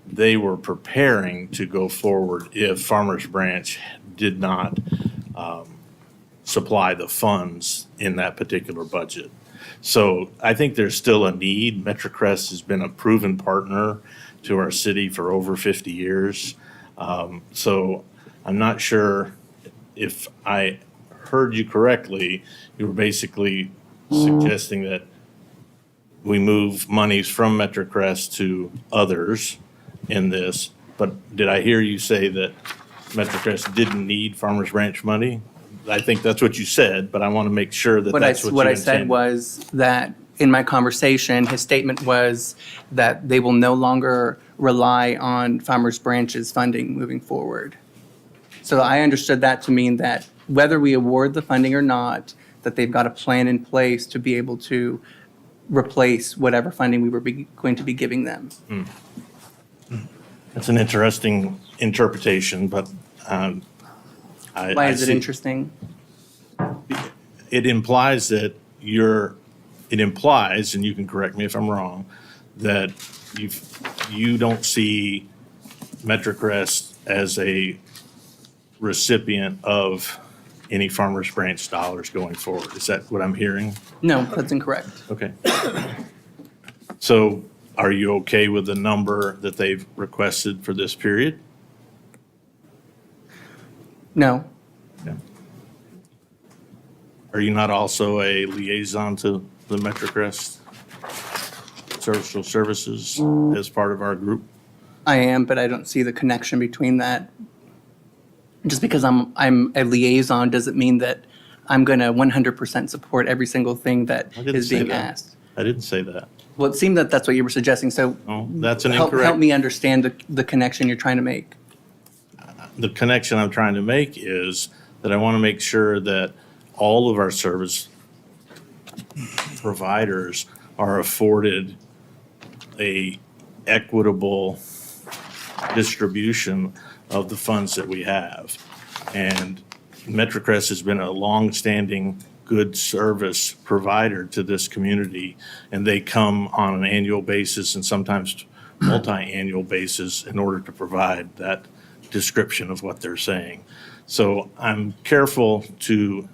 they were preparing to go forward if Farmers Branch did not supply the funds in that particular budget. So I think there's still a need. MetroCrest has been a proven partner to our city for over 50 years. So I'm not sure if I heard you correctly. You were basically suggesting that we move monies from MetroCrest to others in this. But did I hear you say that MetroCrest didn't need Farmers Branch money? I think that's what you said, but I want to make sure that that's what you What I intended. said was that in my conversation, his statement was that they will no longer rely on Farmers Branch's funding moving forward. So I understood that to mean that whether we award the funding or not, that they've got a plan in place to be able to replace whatever funding we were going to be giving them. It's an interesting interpretation, but Why is it interesting? It implies that it implies, and you can correct me if I'm wrong, that you don't see MetroCrest as a recipient of any Farmers Branch dollars going forward. Is that what I'm hearing? No, that's incorrect. Okay. So are you okay with the number that they've requested for this period? No. Are you not also a liaison to the MetroCrest Social Services as part of our group? I am, but I don't see the connection between that. Just because I'm a liaison doesn't mean that I'm going to 100% support every single thing that I didn't is say being that. asked. I didn't say that. Well, it seemed that that's what you were suggesting, so No, that's an help incorrect. me understand the connection you're trying to make. The connection I'm trying to make is that I want to make sure that all of our service providers are afforded a equitable distribution of the funds that we have. And MetroCrest has been a longstanding good service provider to this community, and they come on an annual basis and sometimes multi-annual basis in order to provide that description of what they're saying. So I'm careful to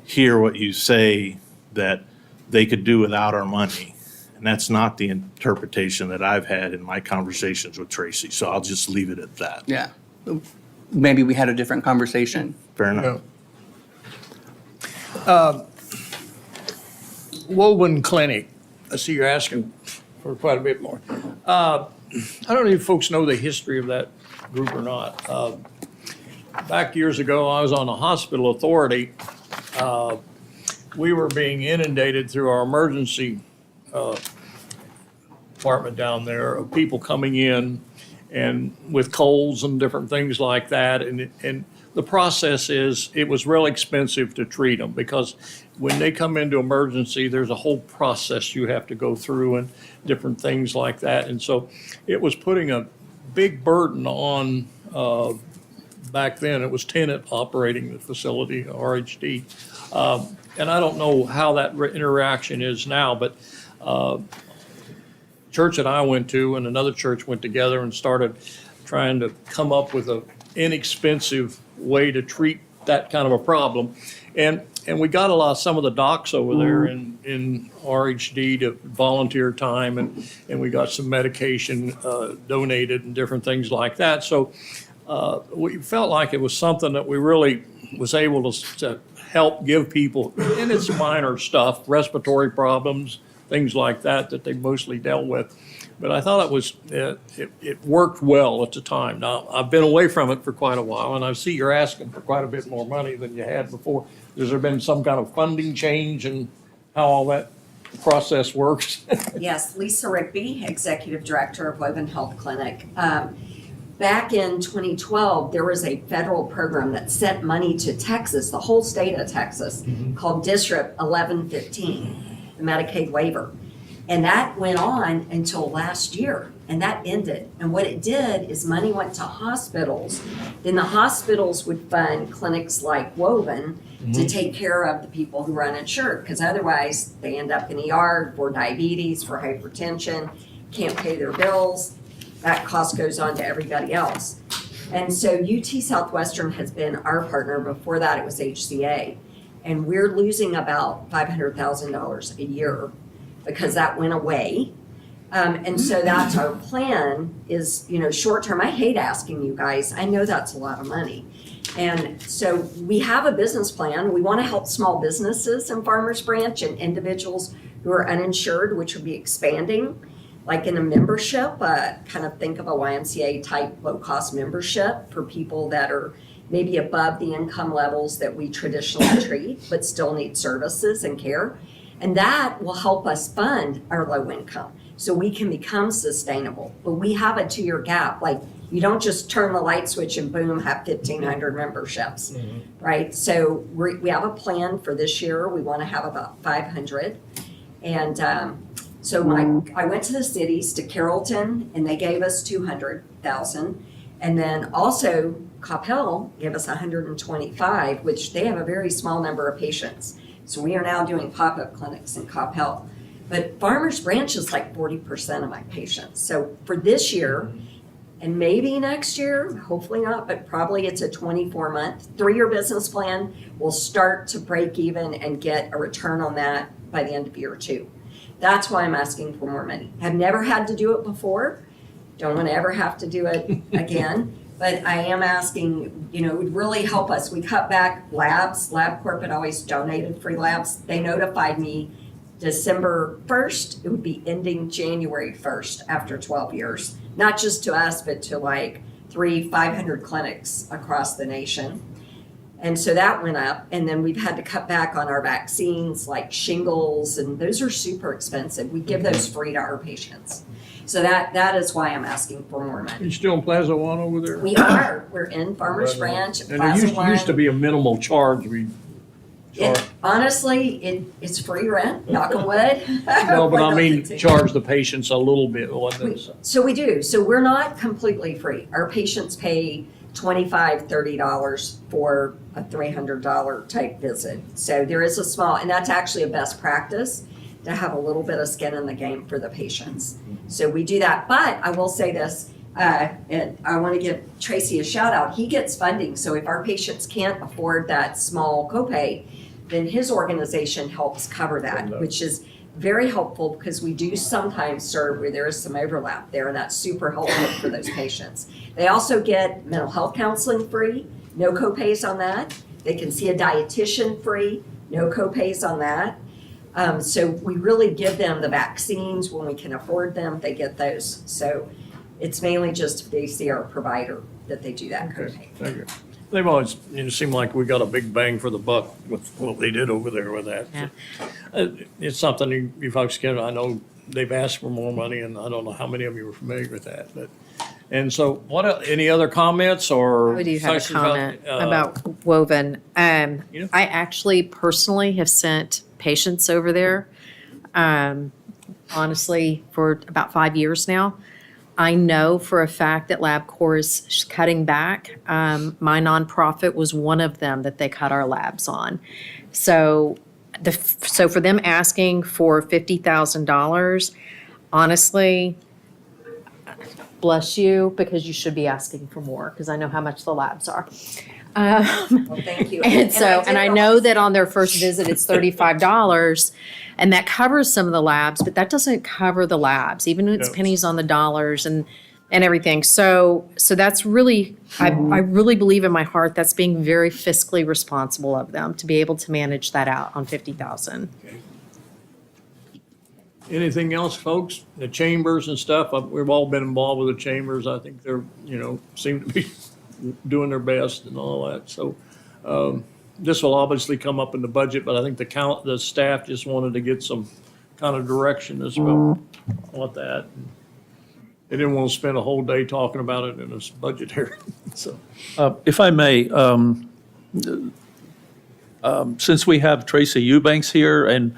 hear what you say that they could do without our money. And that's not the interpretation that I've had in my conversations with Tracy. So I'll just leave it at that. Yeah. Maybe we had a different conversation. Fair enough. Woburn Clinic, I see you're asking for quite a bit more. I don't know if folks know the history of that group or not. Back years ago, I was on the hospital authority. We were being inundated through our emergency department down there of people coming in and with colds and different things like that. And the process is, it was real expensive to treat them because when they come into emergency, there's a whole process you have to go through and different things like that. And so it was putting a big burden on, back then, it was Tenet operating the facility, RHD. And I don't know how that interaction is now, but church that I went to and another church went together and started trying to come up with an inexpensive way to treat that kind of a problem. And we got some of the docs over there in RHD to volunteer time, and we got some medication donated and different things like that. So we felt like it was something that we really was able to help give people, and it's minor stuff, respiratory problems, things like that they mostly dealt with. But I thought it worked well at the time. Now, I've been away from it for quite a while, and I see you're asking for quite a bit more money than you had before. Has there been some kind of funding change in how all that process works? Yes, Lisa Rigby, Executive Director of Woburn Health Clinic. Back in 2012, there was a federal program that sent money to Texas, the whole state of Texas, called District 1115, the Medicaid waiver. And that went on until last year, and that ended. And what it did is money went to hospitals. Then the hospitals would fund clinics like Woven to take care of the people who are uninsured, because otherwise they end up in ER for diabetes, for hypertension, can't pay their bills. That cost goes on to everybody else. And so UT Southwestern has been our partner. Before that, it was HCA. And we're losing about $500,000 a year because that went away. And so that's our plan is, short term. I hate asking you guys. I know that's a lot of money. And so we have a business plan. We want to help small businesses in Farmers Branch and individuals who are uninsured, which would be expanding, like in a membership, kind of think of a YMCA type low-cost membership for people that are maybe above the income levels that we traditionally treat, but still need services and care. And that will help us fund our low income so we can become sustainable. But we have a 2-year gap. Like, you don't just turn the light switch and boom, have 1,500 memberships, right? So we have a plan for this year. We want to have about 500. And so I went to the cities, to Carrollton, and they gave us 200,000. And then also Coppell gave us 125, which they have a very small number of patients. So we are now doing pop-up clinics in Coppell. But Farmers Branch is like 40% of my patients. So for this year, and maybe next year, hopefully not, but probably it's a 24-month, 3-year business plan. We'll start to break even and get a return on that by the end of year 2. That's why I'm asking for more money. I've never had to do it before. Don't want to ever have to do it again. But I am asking, it would really help us. We cut back labs. LabCorp had always donated free labs. They notified me December 1st. It would be ending January 1st after 12 years. Not just to us, but to like 500 clinics across the nation. And so that went up. And then we've had to cut back on our vaccines like shingles, and those are super expensive. We give those free to our patients. So that is why I'm asking for more money. You still in Plaza One over there? We are. We're in Farmers Branch, And there Plaza One. used to be a minimal charge. Honestly, it's free rent, knock on wood. No, but I mean, charge the patients a little bit, wasn't it? So we do. So we're not completely free. Our patients pay $25, $30 for a $300 type visit. So there is a small, and that's actually a best practice to have a little bit of skin in the game for the patients. So we do that. But I will say this, and I want to give Tracy a shout out. He gets funding. So if our patients can't afford that small copay, then his organization helps cover that, which is very helpful because we do sometimes serve where there is some overlap there, and that's super helpful for those patients. They also get mental health counseling free, no copays on that. They can see a dietitian free, no copays on that. So we really give them the vaccines when we can afford them, they get those. So it's mainly just if they see our provider that they do that copay. Thank you. They've always, seemed like we got a big bang for the buck with what they did over there with that. Yeah. It's something you folks can, I know they've asked for more money, and I don't know how many of you are familiar with that, but, and so any other comments or? We do have a questions comment about Woven. I actually personally have sent patients over there, honestly, for about 5 years now. I know for a fact that LabCorp is cutting back. My nonprofit was one of them that they cut our labs on. So for them asking for $50,000, honestly, bless you, because you should be asking for more, because I know how much the labs are. Well, thank you. And I know that on their first visit, it's $35, and that covers some of the labs, but that doesn't cover the labs, even if it's pennies on the dollars and everything. So that's really, I really believe in my heart that's being very fiscally responsible of them to be able to manage that out on $50,000. Anything else, folks? The chambers and stuff, we've all been involved with the chambers. I think they're, seem to be doing their best and all that. So this will obviously come up in the budget, but I think the staff just wanted to get some kind of direction as well on that. They didn't want to spend a whole day talking about it in this budget hearing. So, If I may, since we have Tracy Eubanks here, and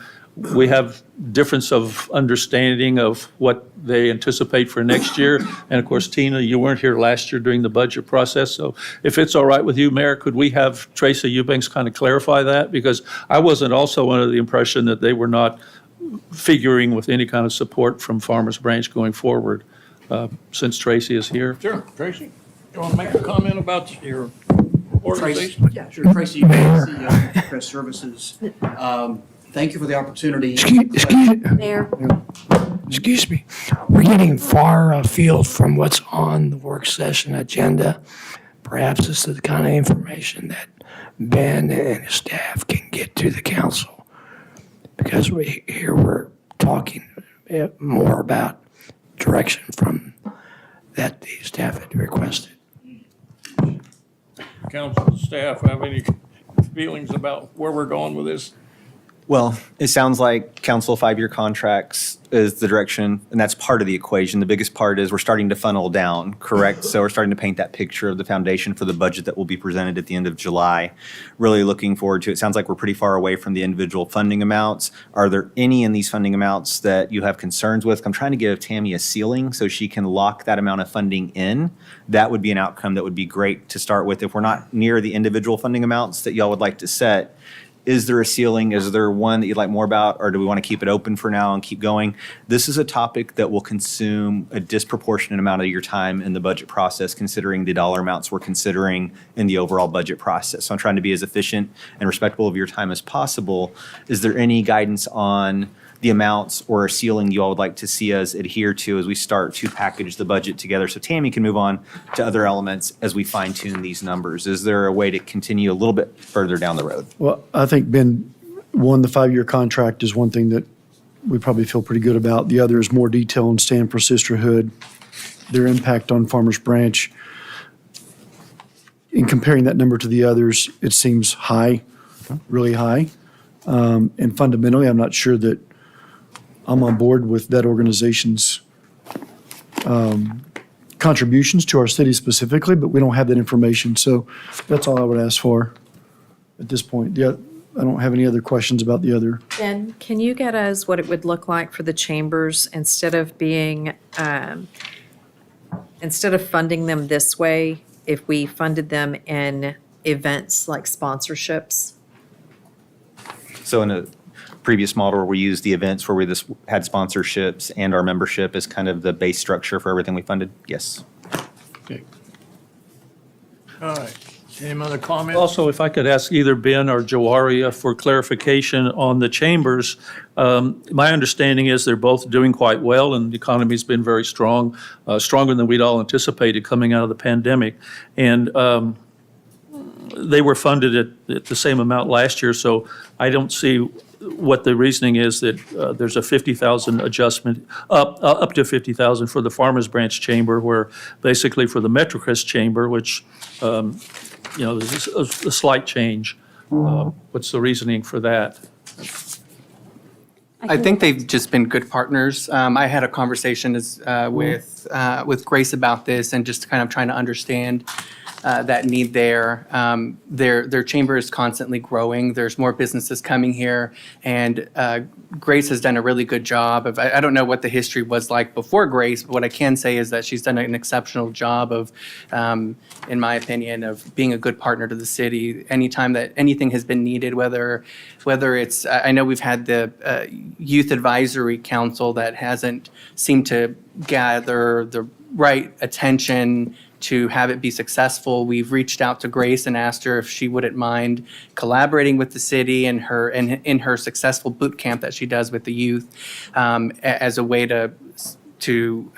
we have difference of understanding of what they anticipate for next year. And of course, Tina, you weren't here last year during the budget process, so if it's all right with you, Mayor, could we have Tracy Eubanks kind of clarify that? Because I wasn't also under the impression that they were not figuring with any kind of support from Farmers Branch going forward, since Tracy is here. Sure, Tracy, you want to make a comment about your organization? Tracy, yeah, sure. Tracy, CEO, Press Services. Thank you for the opportunity. Mayor, Excuse me, we're getting far afield from what's on the work session agenda. Perhaps this is the kind of information that Ben and his staff can get to the council. Because we're talking more about direction from that the staff had requested. Council, staff, have any feelings about where we're going with this? Well, it sounds like council 5-year contracts is the direction, and that's part of the equation. The biggest part is we're starting to funnel down, correct? So we're starting to paint that picture of the foundation for the budget that will be presented at the end of July. Really looking forward to it. Sounds like we're pretty far away from the individual funding amounts. Are there any in these funding amounts that you have concerns with? I'm trying to give Tammy a ceiling so she can lock that amount of funding in. That would be an outcome that would be great to start with. If we're not near the individual funding amounts that y'all would like to set, is there a ceiling? Is there one that you'd like more about, or do we want to keep it open for now and keep going? This is a topic that will consume a disproportionate amount of your time in the budget process, considering the dollar amounts we're considering in the overall budget process. So I'm trying to be as efficient and respectful of your time as possible. Is there any guidance on the amounts or a ceiling you all would like to see us adhere to as we start to package the budget together so Tammy can move on to other elements as we fine tune these numbers? Is there a way to continue a little bit further down the road? Well, I think, Ben, one, the 5-year contract is one thing that we probably feel pretty good about. The other is more detail on Stand for Sisterhood, their impact on Farmers Branch. In comparing that number to the others, it seems high, really high. And fundamentally, I'm not sure that I'm on board with that organization's contributions to our city specifically, but we don't have that information. So that's all I would ask for at this point. Yeah, I don't have any other questions about the other. Ben, can you get us what it would look like for the chambers instead of being, instead of funding them this way, if we funded them in events like sponsorships? So in a previous model where we used the events where we just had sponsorships and our membership as kind of the base structure for everything we funded? Yes. Okay. All right. Any other comments? Also, if I could ask either Ben or Joaria for clarification on the chambers. My understanding is they're both doing quite well, and the economy's been very strong, stronger than we'd all anticipated coming out of the pandemic. And they were funded at the same amount last year, so I don't see what the reasoning is that there's a 50,000 adjustment, up to 50,000 for the Farmers Branch Chamber, where basically for the MetroCrest Chamber, which, there's a slight change. What's the reasoning for that? I think they've just been good partners. I had a conversation with Grace about this and just kind of trying to understand that need there. Their chamber is constantly growing. There's more businesses coming here, and Grace has done a really good job of, I don't know what the history was like before Grace, but what I can say is that she's done an exceptional job of, in my opinion, of being a good partner to the city. Anytime that anything has been needed, whether it's, I know we've had the Youth Advisory Council that hasn't seemed to gather the right attention to have it be successful. We've reached out to Grace and asked her if she wouldn't mind collaborating with the city and in her successful boot camp that she does with the youth, as a way to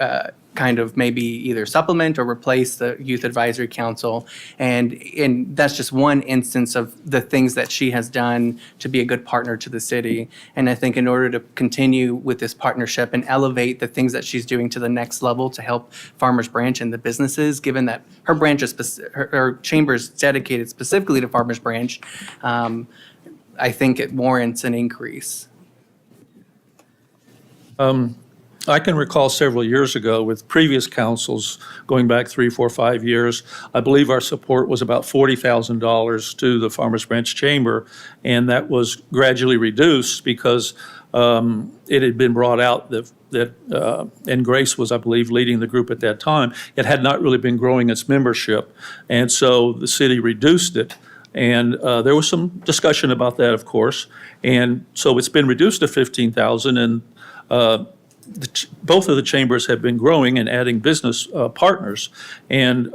kind of maybe either supplement or replace the Youth Advisory Council. And that's just one instance of the things that she has done to be a good partner to the city. And I think in order to continue with this partnership and elevate the things that she's doing to the next level to help Farmers Branch and the businesses, given that her branch is, her chamber is dedicated specifically to Farmers Branch, I think it warrants an increase. I can recall several years ago with previous councils, going back 3, 4, 5 years, I believe our support was about $40,000 to the Farmers Branch Chamber, and that was gradually reduced because it had been brought out and Grace was, I believe, leading the group at that time, it had not really been growing its membership. And so the city reduced it. And there was some discussion about that, of course. And so it's been reduced to 15,000, and both of the chambers have been growing and adding business partners. And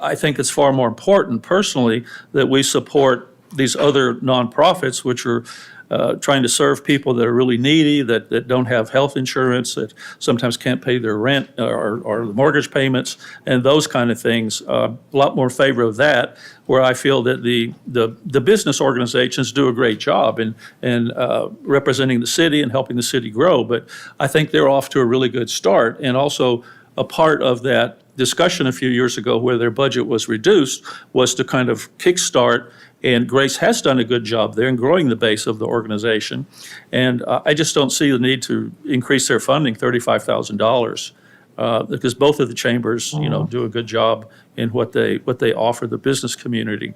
I think it's far more important personally that we support these other nonprofits, which are trying to serve people that are really needy, that don't have health insurance, that sometimes can't pay their rent or the mortgage payments, and those kind of things. A lot more favor of that, where I feel that the business organizations do a great job in representing the city and helping the city grow. But I think they're off to a really good start. And also a part of that discussion a few years ago where their budget was reduced was to kind of kickstart. And Grace has done a good job there in growing the base of the organization. And I just don't see the need to increase their funding $35,000 because both of the chambers, do a good job in what they offer the business community.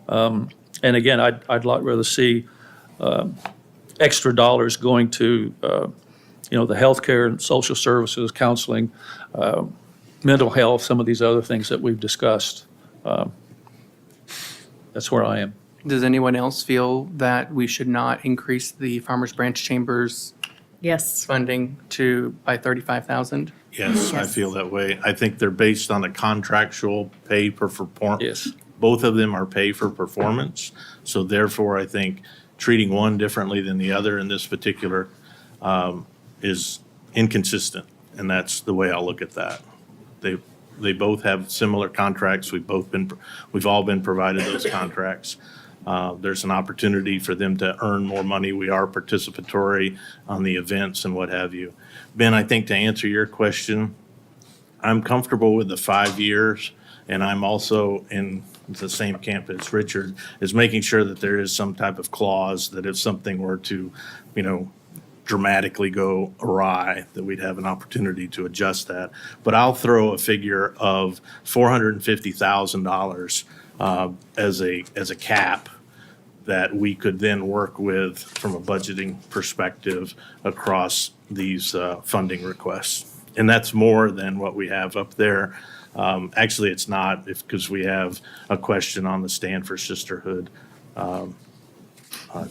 And again, I'd rather see extra dollars going to, the healthcare and social services, counseling, mental health, some of these other things that we've discussed. That's where I am. Does anyone else feel that we should not increase the Farmers Branch Chambers Yes. funding by 35,000? Yes, I feel that way. I think they're based on a contractual pay per performance. Yes. Both of them are pay for performance. So therefore, I think treating one differently than the other in this particular is inconsistent. And that's the way I'll look at that. They both have similar contracts. We've all been provided those contracts. There's an opportunity for them to earn more money. We are participatory on the events and what have you. Ben, I think to answer your question, I'm comfortable with the 5 years, and I'm also in the same camp as Richard, is making sure that there is some type of clause that if something were to, dramatically go awry, that we'd have an opportunity to adjust that. But I'll throw a figure of $450,000 as a cap that we could then work with from a budgeting perspective across these funding requests. And that's more than what we have up there. Actually, it's not, because we have a question on the Stand for Sisterhood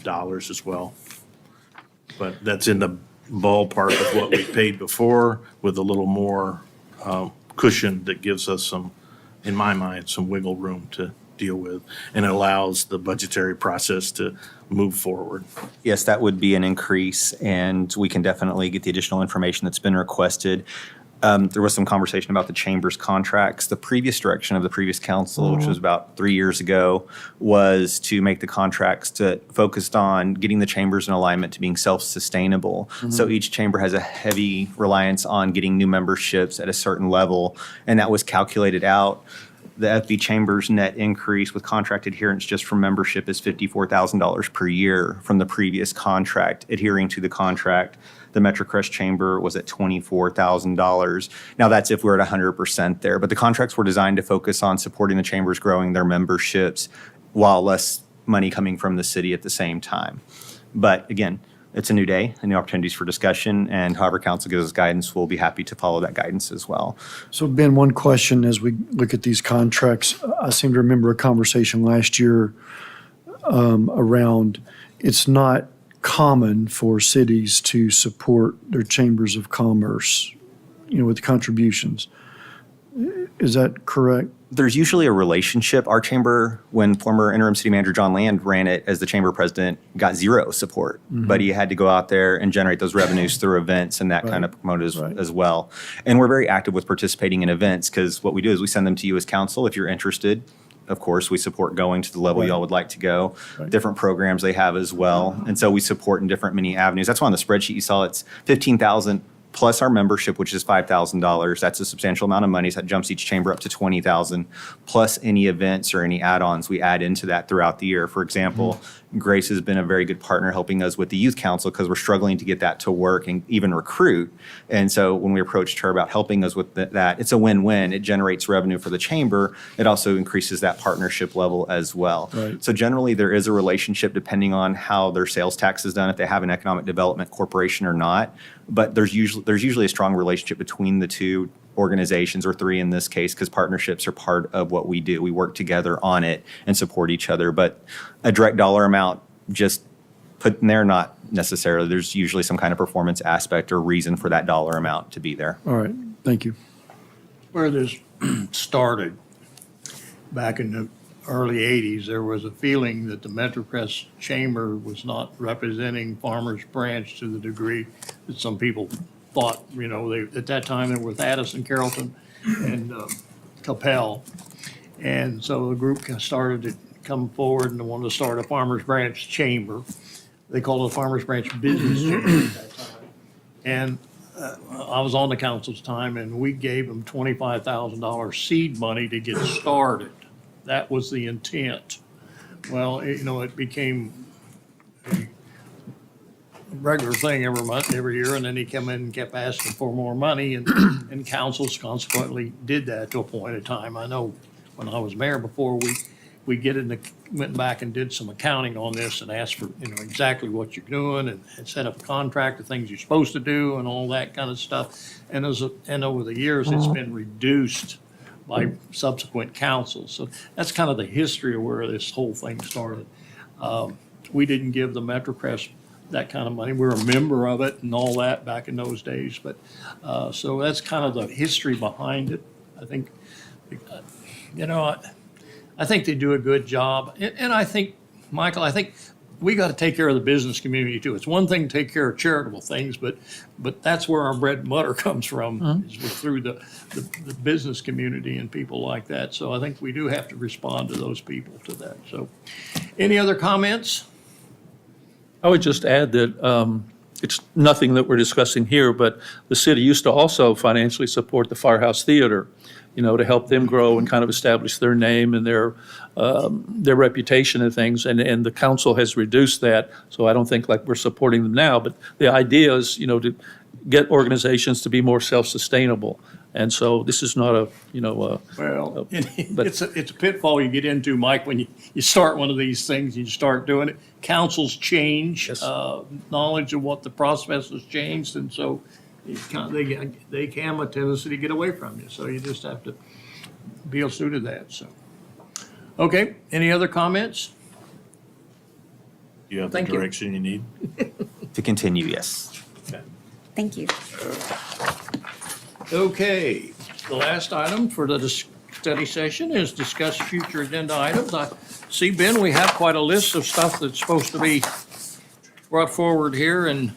dollars as well. But that's in the ballpark of what we paid before, with a little more cushion that gives us some, in my mind, some wiggle room to deal with, and it allows the budgetary process to move forward. Yes, that would be an increase, and we can definitely get the additional information that's been requested. There was some conversation about the chamber's contracts. The previous direction of the previous council, which was about 3 years ago, was to make the contracts focused on getting the chambers in alignment to being self-sustainable. So each chamber has a heavy reliance on getting new memberships at a certain level, and that was calculated out. The FB Chamber's net increase with contract adherence just from membership is $54,000 per year from the previous contract. Adhering to the contract, the Metro Crest Chamber was at $24,000. Now that's if we're at 100% there, but the contracts were designed to focus on supporting the chambers growing their memberships while less money coming from the city at the same time. But again, it's a new day and new opportunities for discussion, and however council gives us guidance, we'll be happy to follow that guidance as well. So Ben, one question as we look at these contracts, I seem to remember a conversation last year around it's not common for cities to support their chambers of commerce, with contributions. Is that correct? There's usually a relationship. Our chamber, when former interim city manager John Land ran it as the chamber president, got zero support. But he had to go out there and generate those revenues through events and that kind of promote as well. And we're very active with participating in events, because what we do is we send them to you as council if you're interested. Of course, we support going to the level y'all would like to go. Different programs they have as well. And so we support in different many avenues. That's why on the spreadsheet you saw it's 15,000 plus our membership, which is $5,000. That's a substantial amount of money. So that jumps each chamber up to $20,000, plus any events or any add-ons we add into that throughout the year. For example, Grace has been a very good partner helping us with the youth council because we're struggling to get that to work and even recruit. And so when we approached her about helping us with that, it's a win-win. It generates revenue for the chamber. It also increases that partnership level as well. Right. So generally, there is a relationship depending on how their sales tax is done, if they have an economic development corporation or not. But there's usually a strong relationship between the two organizations, or three in this case, because partnerships are part of what we do. We work together on it and support each other. But a direct dollar amount just put in there, not necessarily. There's usually some kind of performance aspect or reason for that dollar amount to be there. All right, thank you. Where this started, back in the early 80s, there was a feeling that the MetroCrest Chamber was not representing Farmers Branch to the degree that some people thought. You know, at that time, they were with Addison, Carrollton, and Capel. And so the group kind of started to come forward and wanted to start a Farmers Branch Chamber. They called it a Farmers Branch Business Chamber at that time. And I was on the council's time, and we gave them $25,000 seed money to get started. That was the intent. Well, it became a regular thing every month, every year, and then he came in and kept asking for more money, and councils consequently did that to a point in time. I know when I was mayor before, we went back and did some accounting on this and asked for, exactly what you're doing and set up a contract of things you're supposed to do and all that kind of stuff. And over the years, it's been reduced by subsequent councils. So that's kind of the history of where this whole thing started. We didn't give the MetroCrest that kind of money. We were a member of it and all that back in those days. But so that's kind of the history behind it. I think, I think they do a good job. And I think, Michael, we got to take care of the business community too. It's one thing to take care of charitable things, but that's where our bread and butter comes from, is through the business community and people like that. So I think we do have to respond to those people to that. So any other comments? I would just add that it's nothing that we're discussing here, but the city used to also financially support the Firehouse Theater, to help them grow and kind of establish their name and their reputation and things. And the council has reduced that, so I don't think like we're supporting them now. But the idea is, to get organizations to be more self-sustainable. And so this is not but it's a pitfall you get into, Mike, when you start one of these things, you start doing it. Councils change, Yes. Knowledge of what the process has changed, and so they can have a tendency to get away from you. So you just have to be able to do that. So, okay, any other comments? You have the Thank you. direction you need? To continue, yes. Thank you. Okay, the last item for the study session is discuss future agenda items. I see, Ben, we have quite a list of stuff that's supposed to be brought forward here, and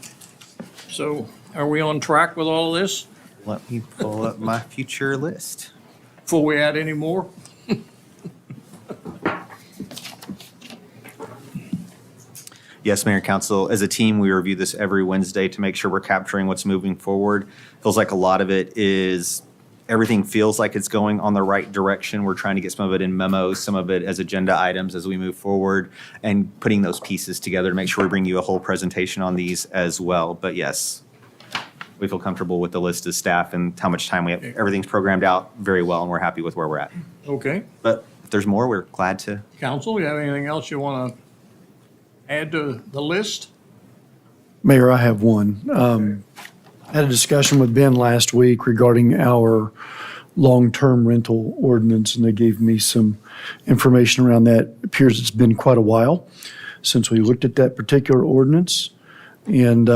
so are we on track with all of this? Let me pull up my future list. Before we add any more? Yes, Mayor and Council, as a team, we review this every Wednesday to make sure we're capturing what's moving forward. Feels like a lot of it is, everything feels like it's going on the right direction. We're trying to get some of it in memos, some of it as agenda items as we move forward, and putting those pieces together to make sure we bring you a whole presentation on these as well. But yes, we feel comfortable with the list of staff and how much time we have. Everything's programmed out very well, and we're happy with where we're at. Okay. But if there's more, we're glad to. Council, you have anything else you want to add to the list? Mayor, I have one. I had a discussion with Ben last week regarding our long-term rental ordinance, and they gave me some information around that. It appears it's been quite a while since we looked at that particular ordinance. And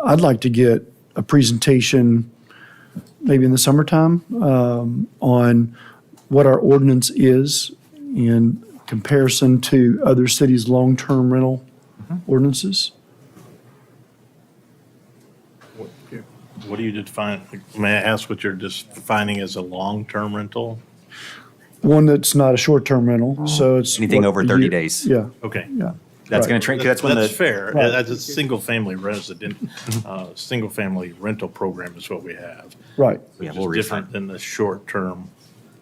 I'd like to get a presentation, maybe in the summertime, on what our ordinance is in comparison to other cities' long-term rental ordinances. What do you define, may I ask what you're defining as a long-term rental? One that's not a short-term rental, so it's. Anything what, over a 30 year- days. Yeah, Okay. yeah. That's going to train, that's when That's the, fair. Right. That's a single-family resident, single-family rental program is what we have. Right. Yeah, Which we'll is different than the short-term,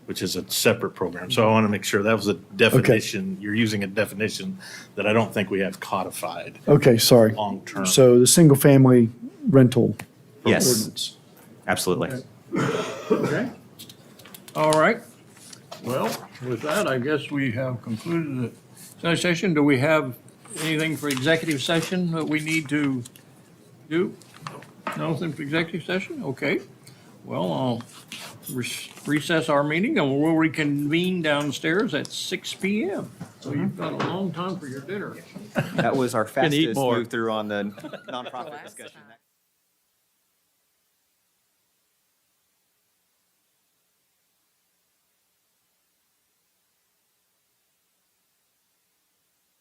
which is a separate program. So I want to make sure that was a definition, you're using a definition that I don't think we have codified Okay, sorry. long-term. So the single-family rental yes, ordinance. absolutely. Okay. All right. Well, with that, I guess we have concluded the study session. Do we have anything for executive session that we need to do? Nothing for executive session? Okay. Well, I'll recess our meeting and we'll reconvene downstairs at 6 PM. So you've got a long time for your dinner. That was our Can eat fastest more. move through on the nonprofit discussion.